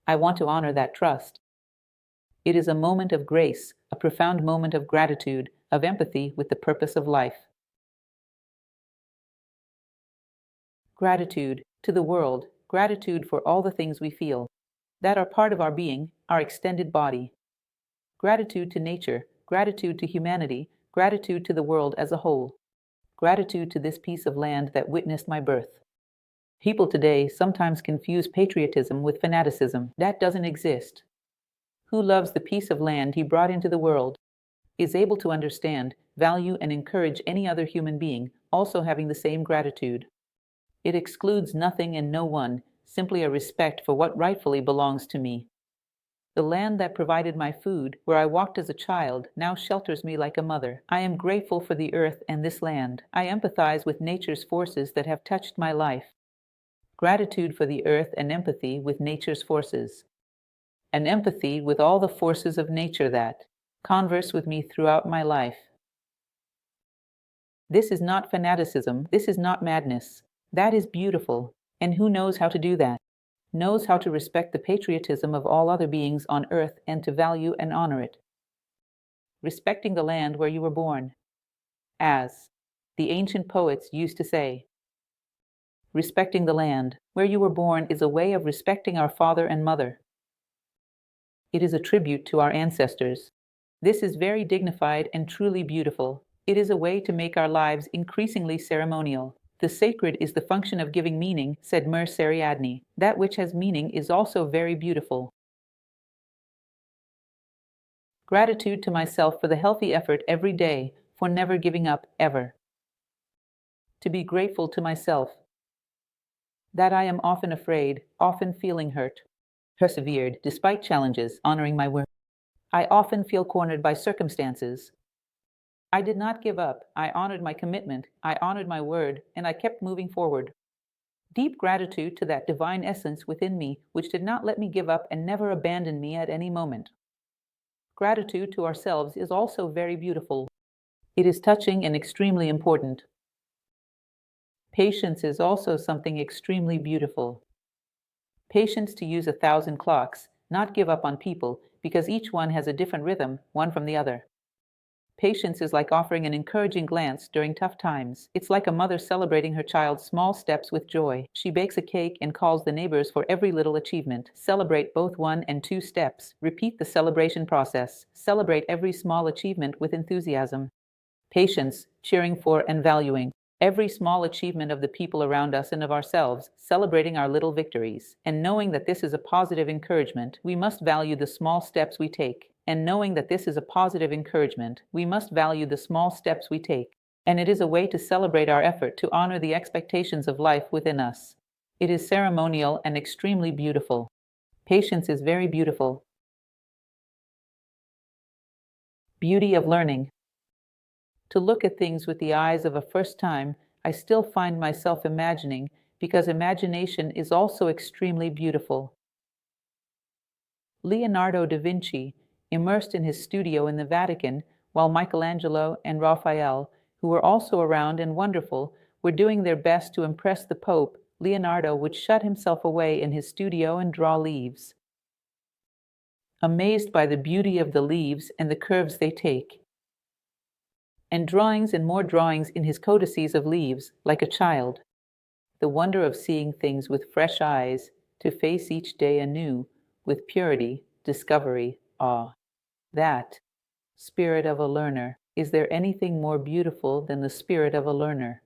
I want to honor that trust. It is a moment of grace, a profound moment of gratitude, of empathy with the purpose of life. Gratitude to the world, gratitude for all the things we feel, that are part of our being, our extended body. Gratitude to nature, gratitude to humanity, gratitude to the world as a whole. Gratitude to this piece of land that witnessed my birth. People today sometimes confuse patriotism with fanaticism. That doesn't exist. Who loves the piece of land he brought into the world, is able to understand, value, and encourage any other human being, also having the same gratitude. It excludes nothing and no one, simply a respect for what rightfully belongs to me. The land that provided my food, where I walked as a child, now shelters me like a mother. I am grateful for the earth and this land. I empathize with nature's forces that have touched my life. Gratitude for the earth and empathy with nature's forces. And empathy with all the forces of nature that converse with me throughout my life. This is not fanaticism. This is not madness. That is beautiful. And who knows how to do that? Knows how to respect the patriotism of all other beings on earth and to value and honor it. Respecting the land where you were born. As the ancient poets used to say, respecting the land where you were born is a way of respecting our father and mother. It is a tribute to our ancestors. This is very dignified and truly beautiful. It is a way to make our lives increasingly ceremonial. The sacred is the function of giving meaning, said Mir Ariadne. That which has meaning is also very beautiful. Gratitude to myself for the healthy effort every day, for never giving up, ever. To be grateful to myself. That I am often afraid, often feeling hurt. Persevered, despite challenges, honoring my word. I often feel cornered by circumstances. I did not give up. I honored my commitment. I honored my word, and I kept moving forward. Deep gratitude to that divine essence within me, which did not let me give up and never abandoned me at any moment. Gratitude to ourselves is also very beautiful. It is touching and extremely important. Patience is also something extremely beautiful. Patience to use 1,000 clocks, not give up on people, because each one has a different rhythm, one from the other. Patience is like offering an encouraging glance during tough times. It's like a mother celebrating her child's small steps with joy. She bakes a cake and calls the neighbors for every little achievement. Celebrate both 1 and 2 steps. Repeat the celebration process. Celebrate every small achievement with enthusiasm. Patience, cheering for and valuing every small achievement of the people around us and of ourselves, celebrating our little victories. And knowing that this is a positive encouragement, we must value the small steps we take. And knowing that this is a positive encouragement, we must value the small steps we take. And it is a way to celebrate our effort to honor the expectations of life within us. It is ceremonial and extremely beautiful. Patience is very beautiful. Beauty of learning. To look at things with the eyes of a first time, I still find myself imagining, because imagination is also extremely beautiful. Leonardo da Vinci, immersed in his studio in the Vatican, while Michelangelo and Raphael, who were also around and wonderful, were doing their best to impress the Pope, Leonardo would shut himself away in his studio and draw leaves. Amazed by the beauty of the leaves and the curves they take. And drawings and more drawings in his codices of leaves, like a child. The wonder of seeing things with fresh eyes, to face each day anew, with purity, discovery, awe. That spirit of a learner. Is there anything more beautiful than the spirit of a learner?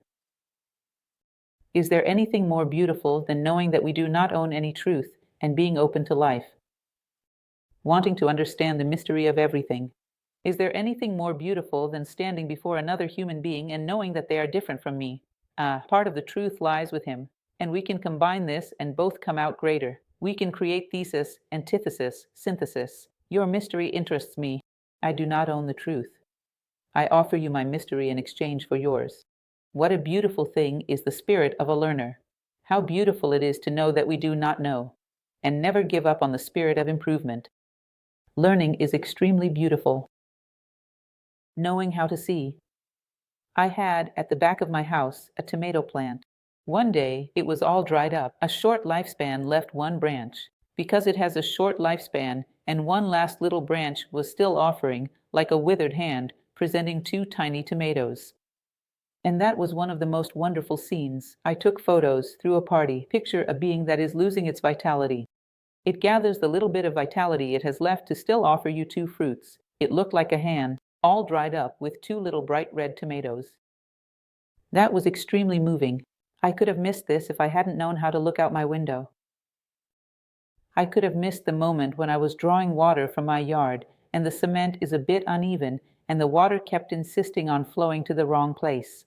Is there anything more beautiful than knowing that we do not own any truth and being open to life? Wanting to understand the mystery of everything. Is there anything more beautiful than standing before another human being and knowing that they are different from me? Part of the truth lies with him, and we can combine this and both come out greater. We can create thesis, antithesis, synthesis. Your mystery interests me. I do not own the truth. I offer you my mystery in exchange for yours. What a beautiful thing is the spirit of a learner. How beautiful it is to know that we do not know, and never give up on the spirit of improvement. Learning is extremely beautiful. Knowing how to see. I had, at the back of my house, a tomato plant. One day, it was all dried up. A short lifespan left one branch. Because it has a short lifespan, and one last little branch was still offering, like a withered hand, presenting 2 tiny tomatoes. And that was one of the most wonderful scenes. I took photos, threw a party. Picture a being that is losing its vitality. It gathers the little bit of vitality it has left to still offer you 2 fruits. It looked like a hand, all dried up with 2 little bright red tomatoes. That was extremely moving. I could have missed this if I hadn't known how to look out my window. I could have missed the moment when I was drawing water from my yard, and the cement is a bit uneven, and the water kept insisting on flowing to the wrong place.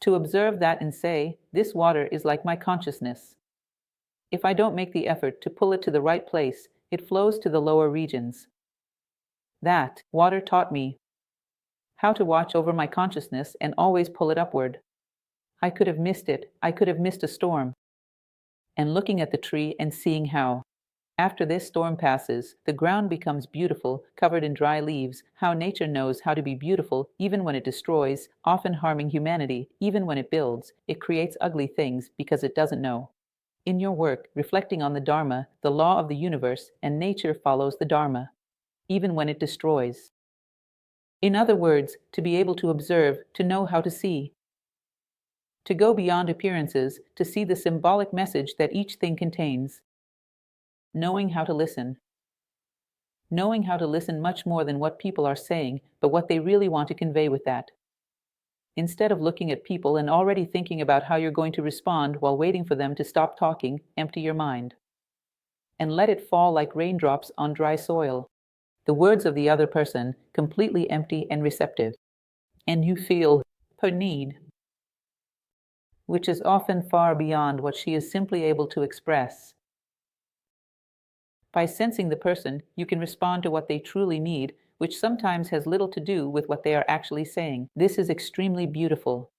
To observe that and say, this water is like my consciousness. If I don't make the effort to pull it to the right place, It flows to the lower regions. That water taught me how to watch over my consciousness and always pull it upward. I could have missed it. I could have missed a storm. And looking at the tree and seeing how, after this storm passes, the ground becomes beautiful, covered in dry leaves, how nature knows how to be beautiful even when it destroys, often harming humanity, even when it builds, it creates ugly things because it doesn't know. In your work, reflecting on the Dharma, the law of the universe, and nature follows the Dharma, even when it destroys. In other words, to be able to observe, to know how to see. To go beyond appearances, to see the symbolic message that each thing contains. Knowing how to listen. Knowing how to listen much more than what people are saying, but what they really want to convey with that. Instead of looking at people and already thinking about how you're going to respond while waiting for them to stop talking, empty your mind. And let it fall like raindrops on dry soil. The words of the other person, completely empty and receptive. And you feel her need, which is often far beyond what she is simply able to express. By sensing the person, you can respond to what they truly need, which sometimes has little to do with what they are actually saying. This is extremely beautiful.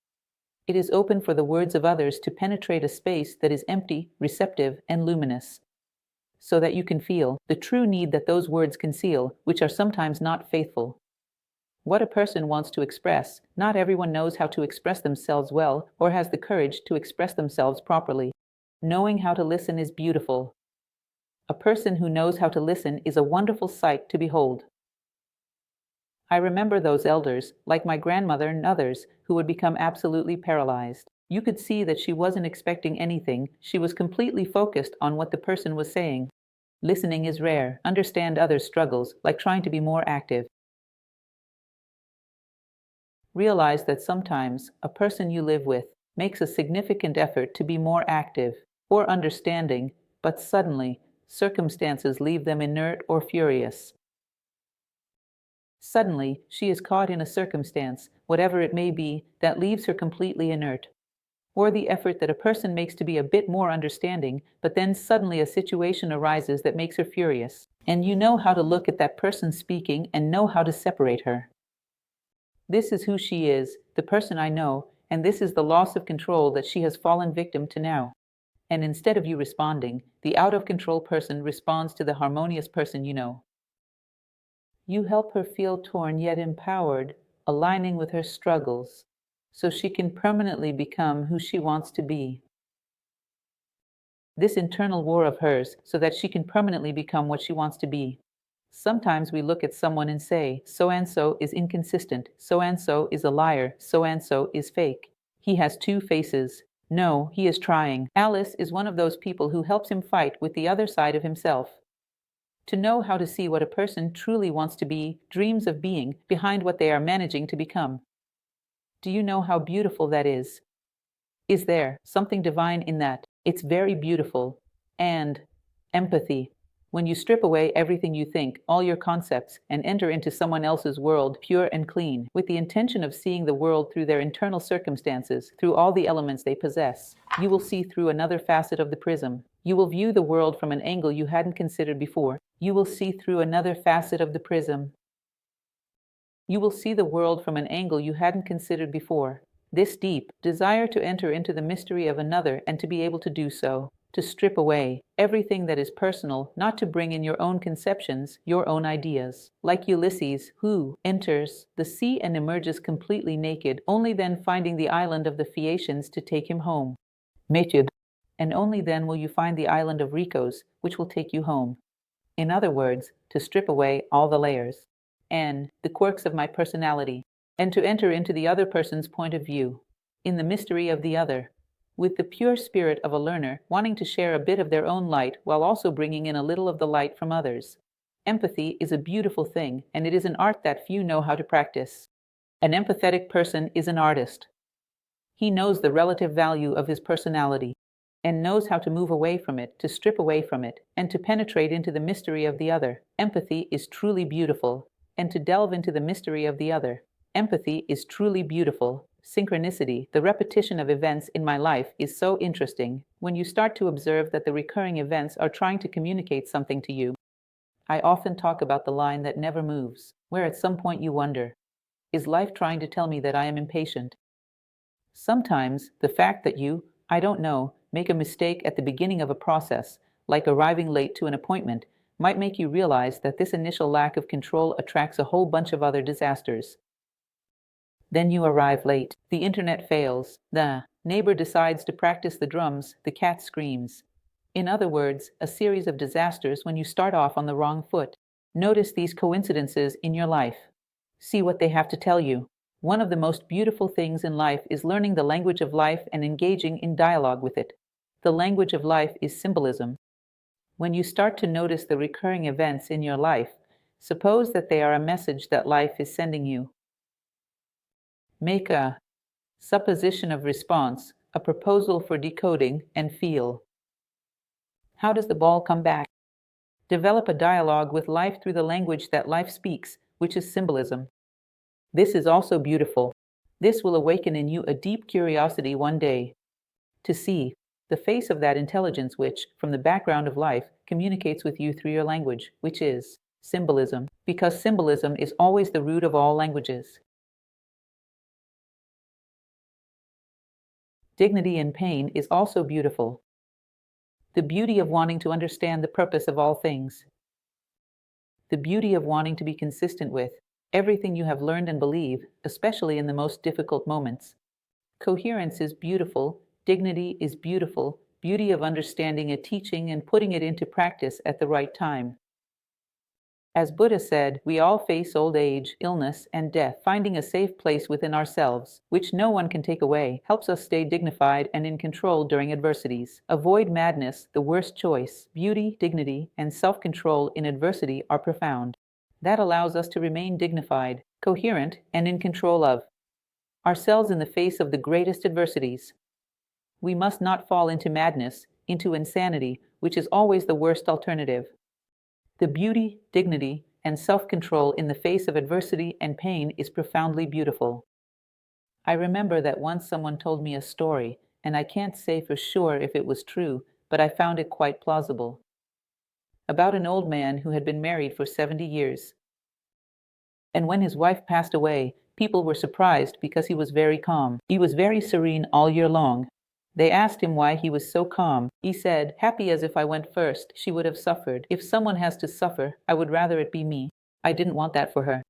It is open for the words of others to penetrate a space that is empty, receptive, and luminous, so that you can feel the true need that those words conceal, which are sometimes not faithful. What a person wants to express, not everyone knows how to express themselves well or has the courage to express themselves properly. Knowing how to listen is beautiful. A person who knows how to listen is a wonderful sight to behold. I remember those elders, like my grandmother and others, who would become absolutely paralyzed. You could see that she wasn't expecting anything. She was completely focused on what the person was saying. Listening is rare. Understand others' struggles, like trying to be more active. Realize that sometimes a person you live with makes a significant effort to be more active or understanding, but suddenly circumstances leave them inert or furious. Suddenly, she is caught in a circumstance, whatever it may be, that leaves her completely inert. Or the effort that a person makes to be a bit more understanding, but then suddenly a situation arises that makes her furious. And you know how to look at that person speaking and know how to separate her. This is who she is, the person I know, and this is the loss of control that she has fallen victim to now. And instead of you responding, the out-of-control person responds to the harmonious person you know. You help her feel torn yet empowered, aligning with her struggles, so she can permanently become who she wants to be. This internal war of hers, so that she can permanently become what she wants to be. Sometimes we look at someone and say, so-and-so is inconsistent, so-and-so is a liar, so-and-so is fake. He has two faces. No, he is trying. Alice is one of those people who helps him fight with the other side of himself. To know how to see what a person truly wants to be, dreams of being, behind what they are managing to become. Do you know how beautiful that is? Is there something divine in that? It's very beautiful. And empathy. When you strip away everything you think, all your concepts, and enter into someone else's world, pure and clean, with the intention of seeing the world through their internal circumstances, through all the elements they possess, you will see through another facet of the prism. You will view the world from an angle you hadn't considered before. You will see through another facet of the prism. You will see the world from an angle you hadn't considered before. This deep desire to enter into the mystery of another and to be able to do so. To strip away everything that is personal, not to bring in your own conceptions, your own ideas. Like Ulysses, who enters the sea and emerges completely naked, only then finding the island of the Phaeacians to take him home. Metid. And only then will you find the island of Ricos, which will take you home. In other words, to strip away all the layers and the quirks of my personality, and to enter into the other person's point of view, in the mystery of the other, with the pure spirit of a learner wanting to share a bit of their own light while also bringing in a little of the light from others. Empathy is a beautiful thing, and it is an art that few know how to practice. An empathetic person is an artist. He knows the relative value of his personality and knows how to move away from it, to strip away from it, and to penetrate into the mystery of the other. Empathy is truly beautiful, and to delve into the mystery of the other. Empathy is truly beautiful. Synchronicity, the repetition of events in my life, is so interesting when you start to observe that the recurring events are trying to communicate something to you. I often talk about the line that never moves, where at some point you wonder, is life trying to tell me that I am impatient? Sometimes the fact that you, I don't know, make a mistake at the beginning of a process, like arriving late to an appointment, might make you realize that this initial lack of control attracts a whole bunch of other disasters. Then you arrive late, the internet fails, the neighbor decides to practice the drums, the cat screams. In other words, a series of disasters when you start off on the wrong foot. Notice these coincidences in your life. See what they have to tell you. One of the most beautiful things in life is learning the language of life and engaging in dialogue with it. The language of life is symbolism. When you start to notice the recurring events in your life, suppose that they are a message that life is sending you. Make a supposition of response, a proposal for decoding, and feel. How does the ball come back? Develop a dialogue with life through the language that life speaks, which is symbolism. This is also beautiful. This will awaken in you a deep curiosity one day to see the face of that intelligence which, from the background of life, communicates with you through your language, which is symbolism, because symbolism is always the root of all languages. Dignity in pain is also beautiful. The beauty of wanting to understand the purpose of all things. The beauty of wanting to be consistent with everything you have learned and believe, especially in the most difficult moments. Coherence is beautiful, dignity is beautiful, beauty of understanding a teaching and putting it into practice at the right time. As Buddha said, we all face old age, illness, and death. Finding a safe place within ourselves, which no one can take away, helps us stay dignified and in control during adversities. Avoid madness, the worst choice. Beauty, dignity, and self-control in adversity are profound. That allows us to remain dignified, coherent, and in control of ourselves in the face of the greatest adversities. We must not fall into madness, into insanity, which is always the worst alternative. The beauty, dignity, and self-control in the face of adversity and pain is profoundly beautiful. I remember that once someone told me a story, and I can't say for sure if it was true, but I found it quite plausible. About an old man who had been married for 70 years. And when his wife passed away, people were surprised because he was very calm. He was very serene all year long. They asked him why he was so calm. He said, "Happy as if I went first, she would have suffered. If someone has to suffer, I would rather it be me. I didn't want that for her.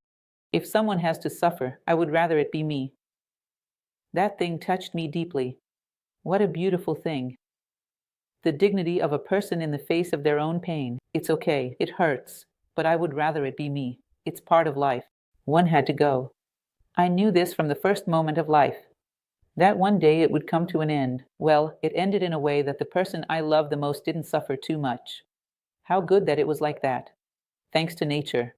If someone has to suffer, I would rather it be me." That thing touched me deeply. What a beautiful thing. The dignity of a person in the face of their own pain. It's okay, it hurts, but I would rather it be me. It's part of life. One had to go. I knew this from the first moment of life. That one day it would come to an end. Well, it ended in a way that the person I loved the most didn't suffer too much. How good that it was like that. Thanks to nature.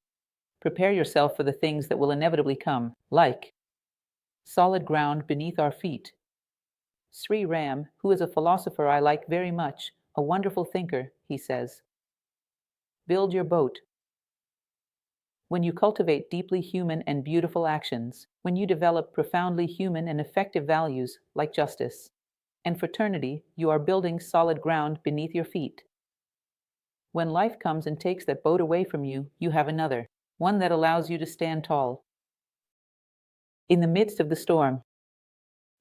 Prepare yourself for the things that will inevitably come, like solid ground beneath our feet. Sri Ram, who is a philosopher I like very much, a wonderful thinker, he says, build your boat. When you cultivate deeply human and beautiful actions, when you develop profoundly human and effective values like justice and fraternity, you are building solid ground beneath your feet. When life comes and takes that boat away from you, you have another, one that allows you to stand tall. In the midst of the storm,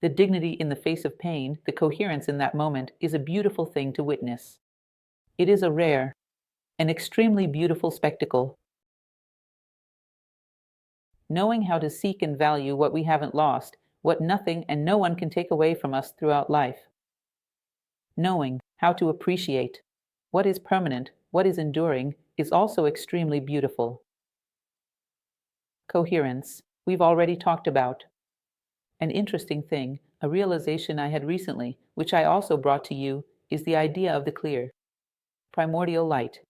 the dignity in the face of pain, the coherence in that moment is a beautiful thing to witness. It is a rare, an extremely beautiful spectacle. Knowing how to seek and value what we haven't lost, what nothing and no one can take away from us throughout life. Knowing how to appreciate what is permanent, what is enduring, is also extremely beautiful. Coherence, we've already talked about. An interesting thing, a realization I had recently, which I also brought to you, is the idea of the clear, primordial light.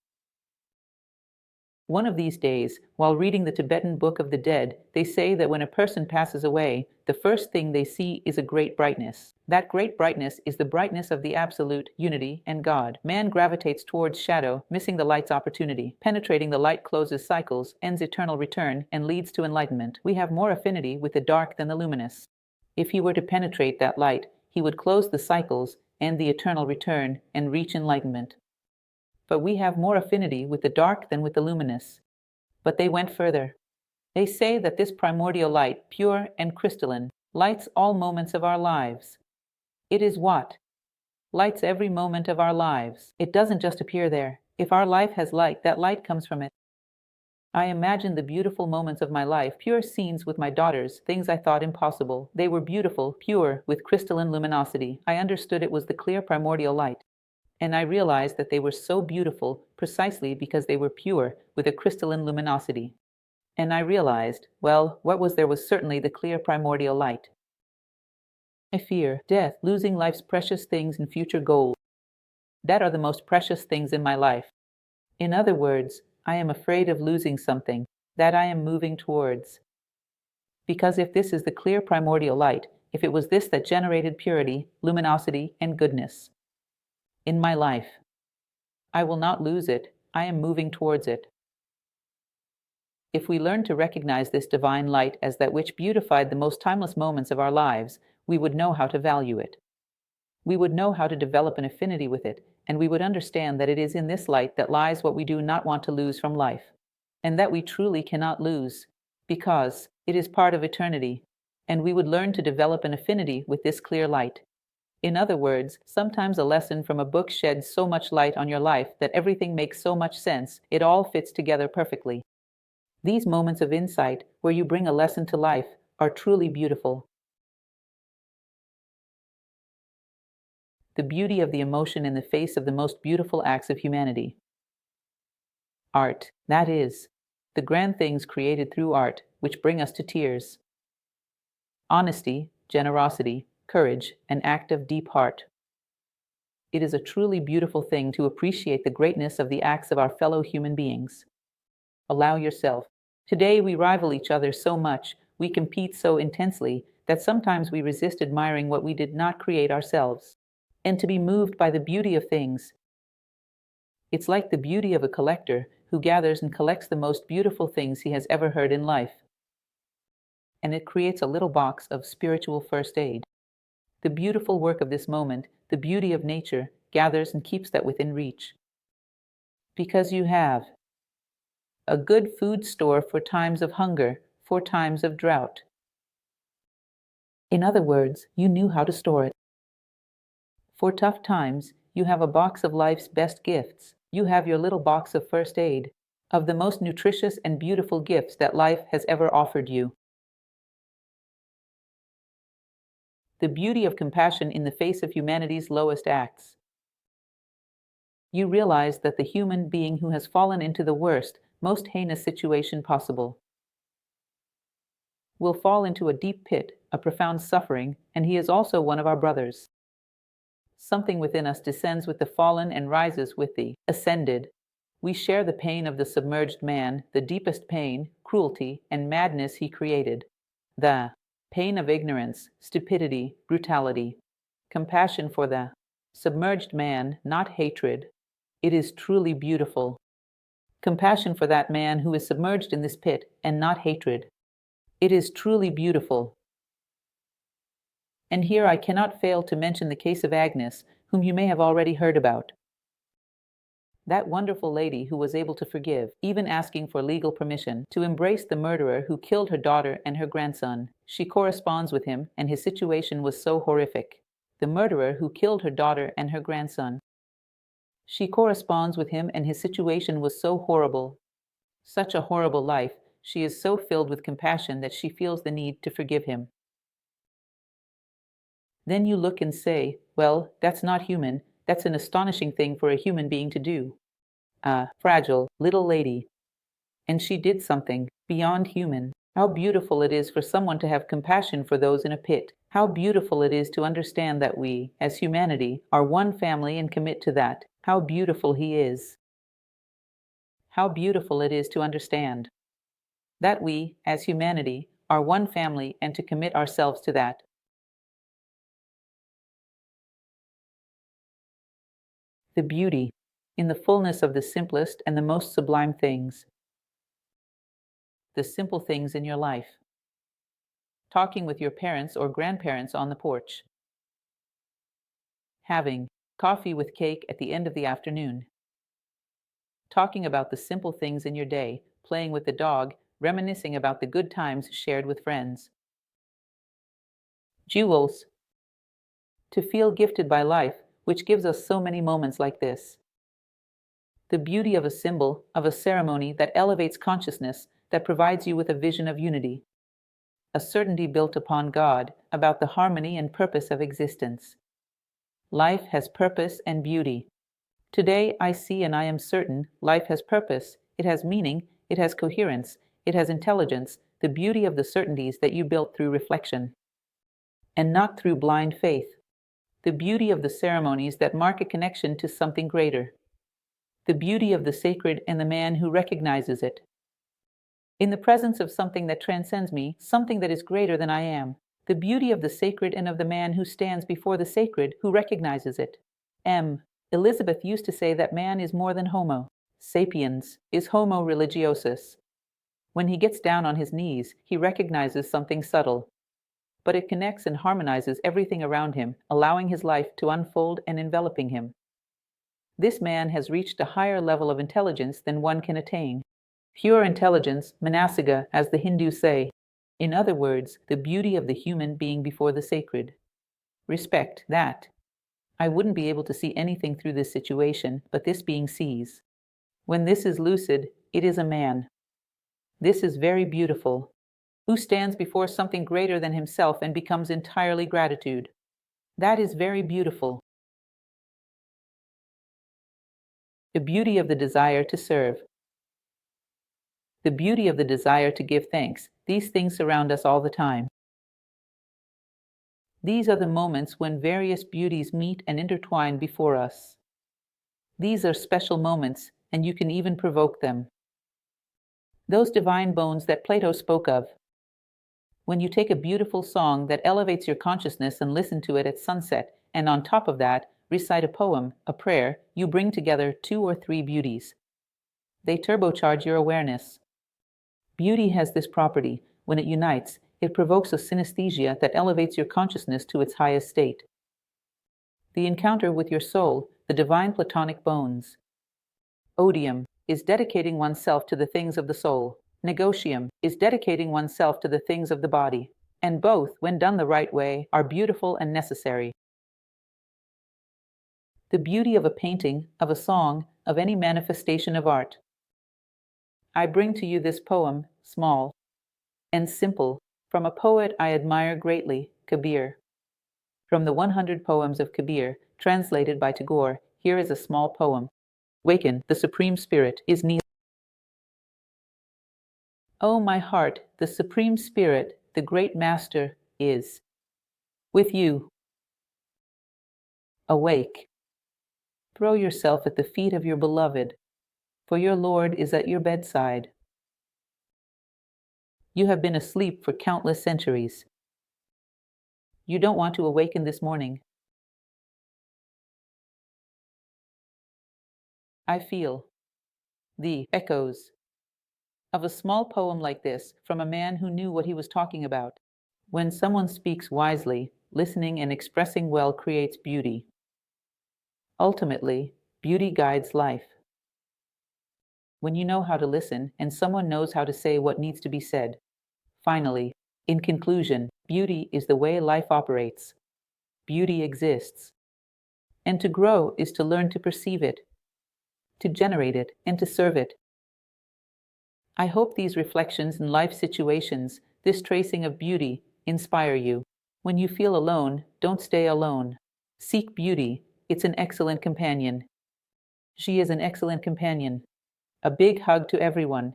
One of these days, while reading the Tibetan Book of the Dead, they say that when a person passes away, the first thing they see is a great brightness. That great brightness is the brightness of the Absolute, Unity, and God. Man gravitates towards shadow, missing the light's opportunity. Penetrating the light closes cycles, ends eternal return, and leads to enlightenment. We have more affinity with the dark than the luminous. If he were to penetrate that light, he would close the cycles, end the eternal return, and reach enlightenment. but we have more affinity with the dark than with the luminous. But they went further. They say that this primordial light, pure and crystalline, lights all moments of our lives. It is what lights every moment of our lives. It doesn't just appear there. If our life has light, that light comes from it. I imagined the beautiful moments of my life, pure scenes with my daughters, things I thought impossible. They were beautiful, pure, with crystalline luminosity. I understood it was the clear primordial light. And I realized that they were so beautiful precisely because they were pure, with a crystalline luminosity. And I realized, well, what was there was certainly the clear primordial light. I fear death, losing life's precious things and future gold. That are the most precious things in my life. In other words, I am afraid of losing something that I am moving towards. Because if this is the clear primordial light, if it was this that generated purity, luminosity, and goodness in my life, I will not lose it. I am moving towards it. If we learn to recognize this divine light as that which beautified the most timeless moments of our lives, we would know how to value it. We would know how to develop an affinity with it, and we would understand that it is in this light that lies what we do not want to lose from life, and that we truly cannot lose, because it is part of eternity, and we would learn to develop an affinity with this clear light. In other words, sometimes a lesson from a book sheds so much light on your life that everything makes so much sense, it all fits together perfectly. These moments of insight, where you bring a lesson to life, are truly beautiful. The beauty of the emotion in the face of the most beautiful acts of humanity. Art, that is, the grand things created through art, which bring us to tears. Honesty, generosity, courage, an act of deep heart. It is a truly beautiful thing to appreciate the greatness of the acts of our fellow human beings. Allow yourself. Today we rival each other so much, we compete so intensely, that sometimes we resist admiring what we did not create ourselves, and to be moved by the beauty of things. It's like the beauty of a collector who gathers and collects the most beautiful things he has ever heard in life. And it creates a little box of spiritual first aid. The beautiful work of this moment, the beauty of nature, gathers and keeps that within reach. Because you have a good food store for times of hunger, for times of drought. In other words, you knew how to store it. For tough times, you have a box of life's best gifts. You have your little box of first aid, of the most nutritious and beautiful gifts that life has ever offered you. The beauty of compassion in the face of humanity's lowest acts. You realize that the human being who has fallen into the worst, most heinous situation possible will fall into a deep pit, a profound suffering, and he is also one of our brothers. Something within us descends with the fallen and rises with the ascended. We share the pain of the submerged man, the deepest pain, cruelty, and madness he created. The pain of ignorance, stupidity, brutality. Compassion for the submerged man, not hatred. It is truly beautiful. Compassion for that man who is submerged in this pit, and not hatred. It is truly beautiful. And here I cannot fail to mention the case of Agnes, whom you may have already heard about. That wonderful lady who was able to forgive, even asking for legal permission, to embrace the murderer who killed her daughter and her grandson. She corresponds with him, and his situation was so horrific. The murderer who killed her daughter and her grandson. She corresponds with him, and his situation was so horrible. Such a horrible life. She is so filled with compassion that she feels the need to forgive him. Then you look and say, well, that's not human. That's an astonishing thing for a human being to do. A fragile little lady. And she did something beyond human. How beautiful it is for someone to have compassion for those in a pit. How beautiful it is to understand that we, as humanity, are one family and commit to that. How beautiful he is. How beautiful it is to understand that we, as humanity, are one family and to commit ourselves to that. The beauty in the fullness of the simplest and the most sublime things. The simple things in your life. Talking with your parents or grandparents on the porch. Having coffee with cake at the end of the afternoon. talking about the simple things in your day, playing with the dog, reminiscing about the good times shared with friends. Jewels. To feel gifted by life, which gives us so many moments like this. The beauty of a symbol, of a ceremony that elevates consciousness, that provides you with a vision of unity. A certainty built upon God, about the harmony and purpose of existence. Life has purpose and beauty. Today I see and I am certain life has purpose, it has meaning, it has coherence, it has intelligence, the beauty of the certainties that you built through reflection. And not through blind faith. The beauty of the ceremonies that mark a connection to something greater. The beauty of the sacred and the man who recognizes it. In the presence of something that transcends me, something that is greater than I am. The beauty of the sacred and of the man who stands before the sacred, who recognizes it. Elizabeth used to say that man is more than homo sapiens, is homo religiosus. When he gets down on his knees, he recognizes something subtle. But it connects and harmonizes everything around him, allowing his life to unfold and enveloping him. This man has reached a higher level of intelligence than one can attain. Pure intelligence, manasiga, as the Hindus say. In other words, the beauty of the human being before the sacred. Respect that. I wouldn't be able to see anything through this situation, but this being sees. When this is lucid, it is a man. This is very beautiful. Who stands before something greater than himself and becomes entirely gratitude. That is very beautiful. The beauty of the desire to serve. The beauty of the desire to give thanks. These things surround us all the time. These are the moments when various beauties meet and intertwine before us. These are special moments, and you can even provoke them. Those divine bones that Plato spoke of. When you take a beautiful song that elevates your consciousness and listen to it at sunset, and on top of that, recite a poem, a prayer, you bring together 2 or 3 beauties. They turbocharge your awareness. Beauty has this property. When it unites, it provokes a synesthesia that elevates your consciousness to its highest state. The encounter with your soul, the divine platonic bones. Odium is dedicating oneself to the things of the soul. Negotium is dedicating oneself to the things of the body. And both, when done the right way, are beautiful and necessary. The beauty of a painting, of a song, of any manifestation of art. I bring to you this poem, small and simple, from a poet I admire greatly, Kabir. From the 100 poems of Kabir, translated by Tagore, here is a small poem. Waken, the Supreme Spirit is near. Oh, my heart, the Supreme Spirit, the Great Master, is with you. Awake. Throw yourself at the feet of your beloved, for your Lord is at your bedside. You have been asleep for countless centuries. You don't want to awaken this morning. I feel the echoes of a small poem like this from a man who knew what he was talking about. When someone speaks wisely, listening and expressing well creates beauty. Ultimately, beauty guides life. When you know how to listen and someone knows how to say what needs to be said. Finally, in conclusion, beauty is the way life operates. Beauty exists. And to grow is to learn to perceive it, to generate it, and to serve it. I hope these reflections in life situations, this tracing of beauty, inspire you. When you feel alone, don't stay alone. Seek beauty. It's an excellent companion. She is an excellent companion. A big hug to everyone.